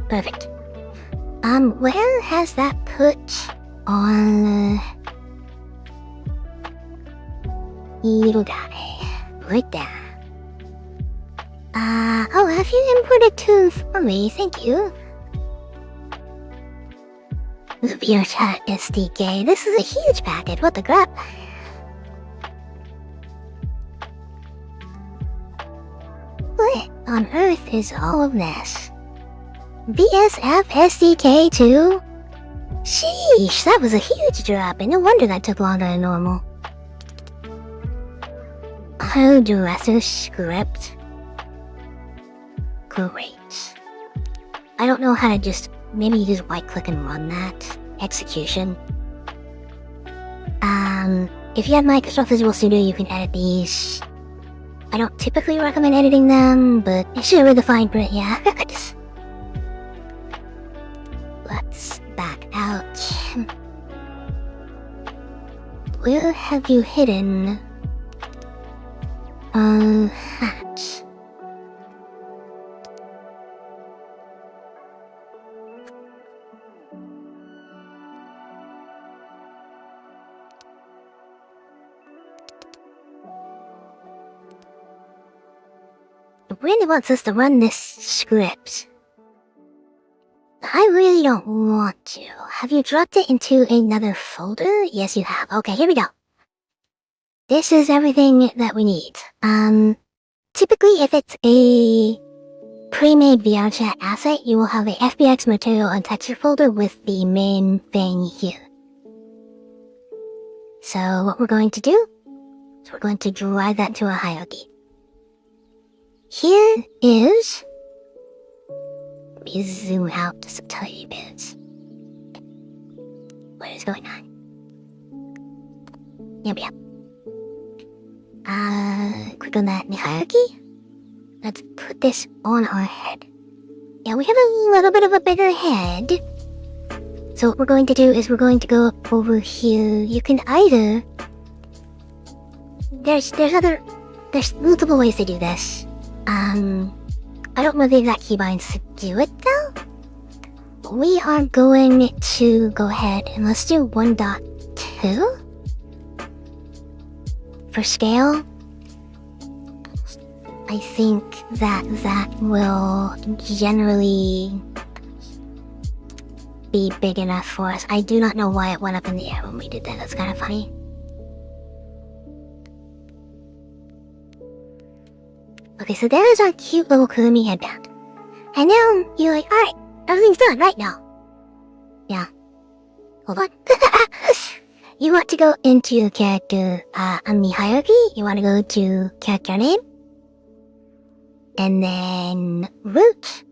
Perfect. Where has that put on... 色だね。Right there. Oh, have you imported to for me? Thank you. The VRchat SDK. This is a huge packet. What the crap? What on earth is all of this? VSF SDK too? Sheesh, that was a huge drop, and no wonder that took longer than normal. How dresser script? Great. I don't know how to just... Maybe you just right-click and run that. Execution. If you have Microsoft Visual Studio, you can edit these. I don't typically recommend editing them, but it should really fine print, yeah. Let's back out. Where have you hidden... hat. It really wants us to run this script. I really don't want to. Have you dropped it into another folder? Yes, you have. Okay, here we go. This is everything that we need. Typically if it's a pre-made VRchat asset, you will have a FBX material and texture folder with the main thing here. So what we're going to do is we're going to drag that to a hierarchy. Here is... Let me zoom out just a tiny bit. What is going on? Here we go. Click on that in the hierarchy. Let's put this on our head. Yeah, we have a little bit of a bigger head. So what we're going to do is we're going to go up over here. You can either... There's multiple ways to do this. I don't know the exact keybinds to do it though. We are going to go ahead and let's do 1.2 for scale. I think that will generally be big enough for us. I do not know why it went up in the air when we did that. That's kind of funny. Okay, so there's our cute little Kurumi headband. And now you're like, alright, everything's done right now. Yeah. Hold on. You want to go into your character on the hierarchy. You want to go to character name. And then root,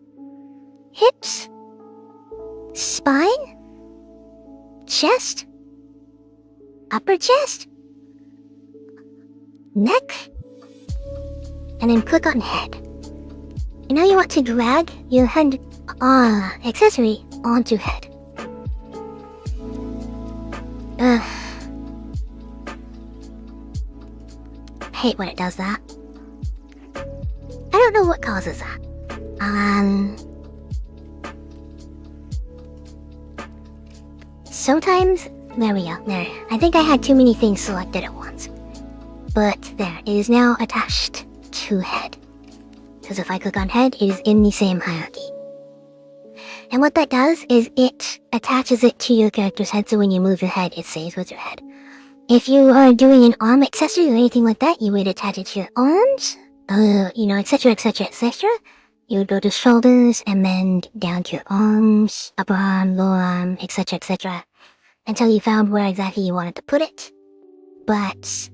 hips, spine, chest, upper chest, neck, and then click on head. And now you want to drag your head accessory onto head. Hate when it does that. I don't know what causes that. Sometimes, there we go, there. I think I had too many things selected at once. But there, it is now attached to head. Because if I click on head, it is in the same hierarchy. And what that does is it attaches it to your character's head, so when you move your head, it stays with your head. If you are doing an arm accessory or anything like that, you would attach it to your arms, etc, etc, etc. You would go to shoulders, and then down to your arms, upper arm, lower arm, etc, etc, until you found where exactly you wanted to put it. But,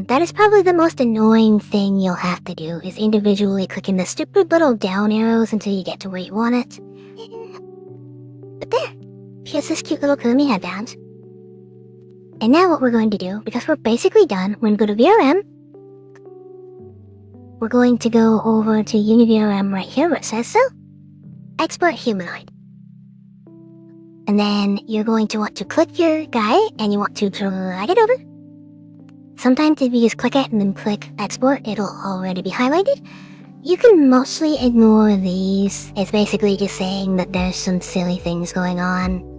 that is probably the most annoying thing you'll have to do, is individually clicking the stupid little down arrows until you get to where you want it. But there, here's this cute little Kurumi headband. And now what we're going to do, because we're basically done, we're going to go to VRM. We're going to go over to UniVRM right here where it says so. Export humanoid. And then you're going to want to click your guy, and you want to drag it over. Sometimes if you just click it and then click export, it'll already be highlighted. you can mostly ignore these. It's basically just saying that there's some silly things going on.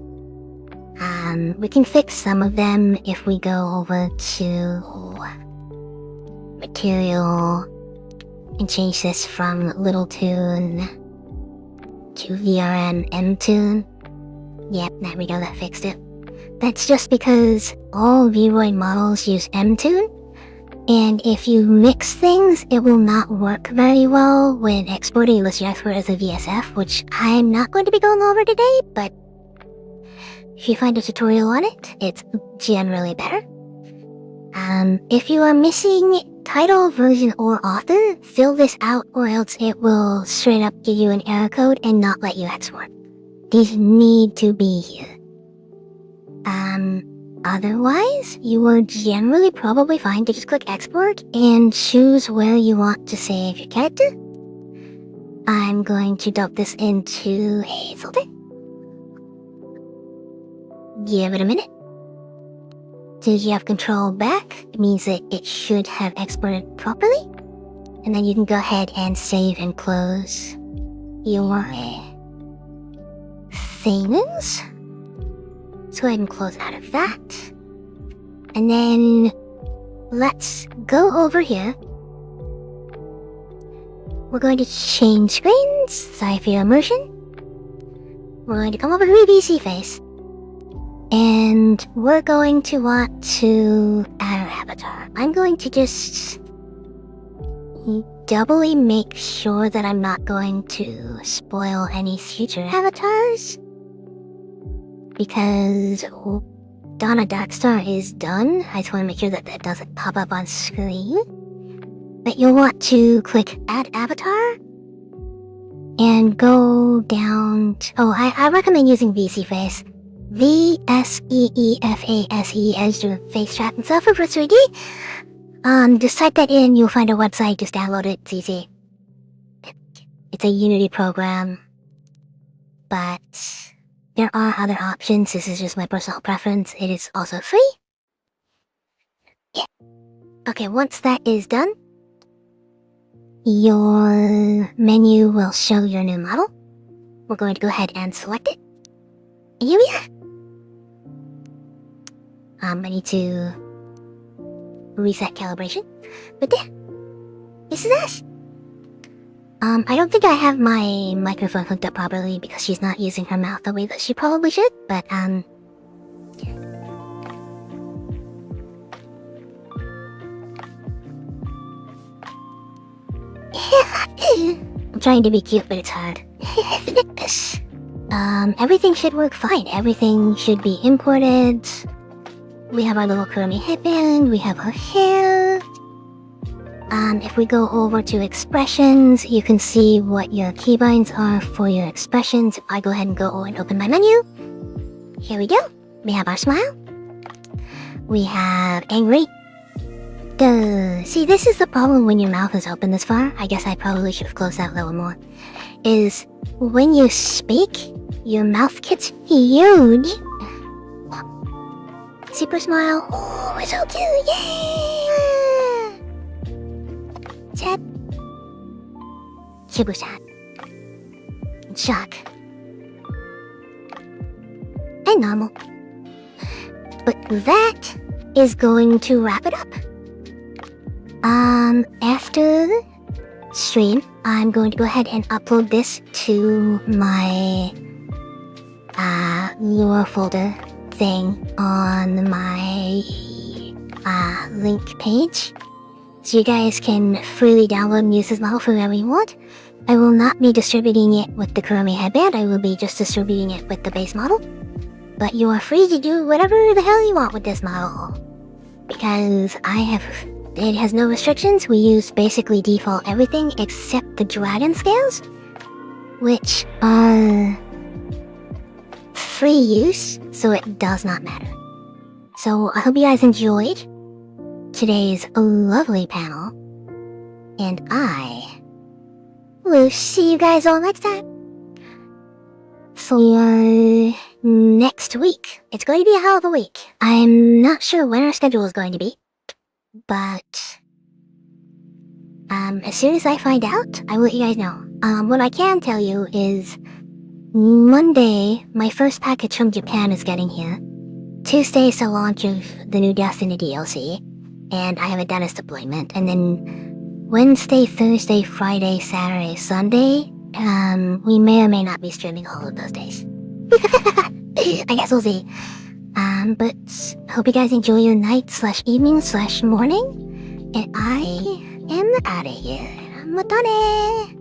We can fix some of them if we go over to material and change this from little tune to VRN M tune. Yep, there we go, that fixed it. That's just because all VRoid models use M tune, and if you mix things, it will not work very well when exporting unless you export as a VSF, which I'm not going to be going over today, but if you find a tutorial on it, it's generally better. If you are missing title, version, or author, fill this out or else it will straight up give you an error code and not let you export. These need to be here. Otherwise, you will generally probably fine to just click export and choose where you want to save your character. I'm going to dump this into a folder. Give it a minute. Since you have control back, it means that it should have exported properly. And then you can go ahead and save and close your things. Let's go ahead and close out of that. And then let's go over here. We're going to change screens. Sorry for your immersion. We're going to come over to VC face. And we're going to want to add our avatar. I'm going to just doubly make sure that I'm not going to spoil any future avatars. Because Donna Darkstar is done. I just want to make sure that that doesn't pop up on screen. But you'll want to click Add Avatar. And go down to... Oh, I recommend using VC Face. VSEEFASE as your face trap and stuff for 3D. Just type that in, you'll find our website, just download it, it's easy. It's a Unity program. But there are other options, this is just my personal preference, it is also free. Yeah. Okay, once that is done, your menu will show your new model. We're going to go ahead and select it. And here we are. I need to reset calibration. But there. This is us. I don't think I have my microphone hooked up properly because she's not using her mouth the way that she probably should, but I'm trying to be cute, but it's hard. Everything should work fine. Everything should be imported. We have our little curly headband, we have her hair. If we go over to expressions, you can see what your keybinds are for your expressions. If I go ahead and go and open my menu, here we go. We have our smile. We have angry. See, this is the problem when your mouth is open this far. I guess I probably should have closed that a little more. Is when you speak, your mouth gets huge. Super smile. Oh, it's so cute. Yeah! Sad. Super sad. Shock. And normal. But that is going to wrap it up. After stream, I'm going to go ahead and upload this to my lore folder thing on my link page, so you guys can freely download and use this model for whatever you want. I will not be distributing it with the Kurumi headband, I will be just distributing it with the base model. But you are free to do whatever the hell you want with this model. Because it has no restrictions, we use basically default everything except the dragon scales, which are free use, so it does not matter. So I hope you guys enjoyed today's lovely panel, and I will see you guys all next time for next week. It's going to be a hell of a week. I'm not sure when our schedule is going to be, but As soon as I find out, I will let you guys know. What I can tell you is Monday, my first package from Japan is getting here. Tuesday is the launch of the new Destiny DLC, and I have a dentist appointment. And then Wednesday, Thursday, Friday, Saturday, Sunday, we may or may not be streaming all of those days. I guess we'll see. But hope you guys enjoy your night / evening / morning. And I am out of here. Madonna!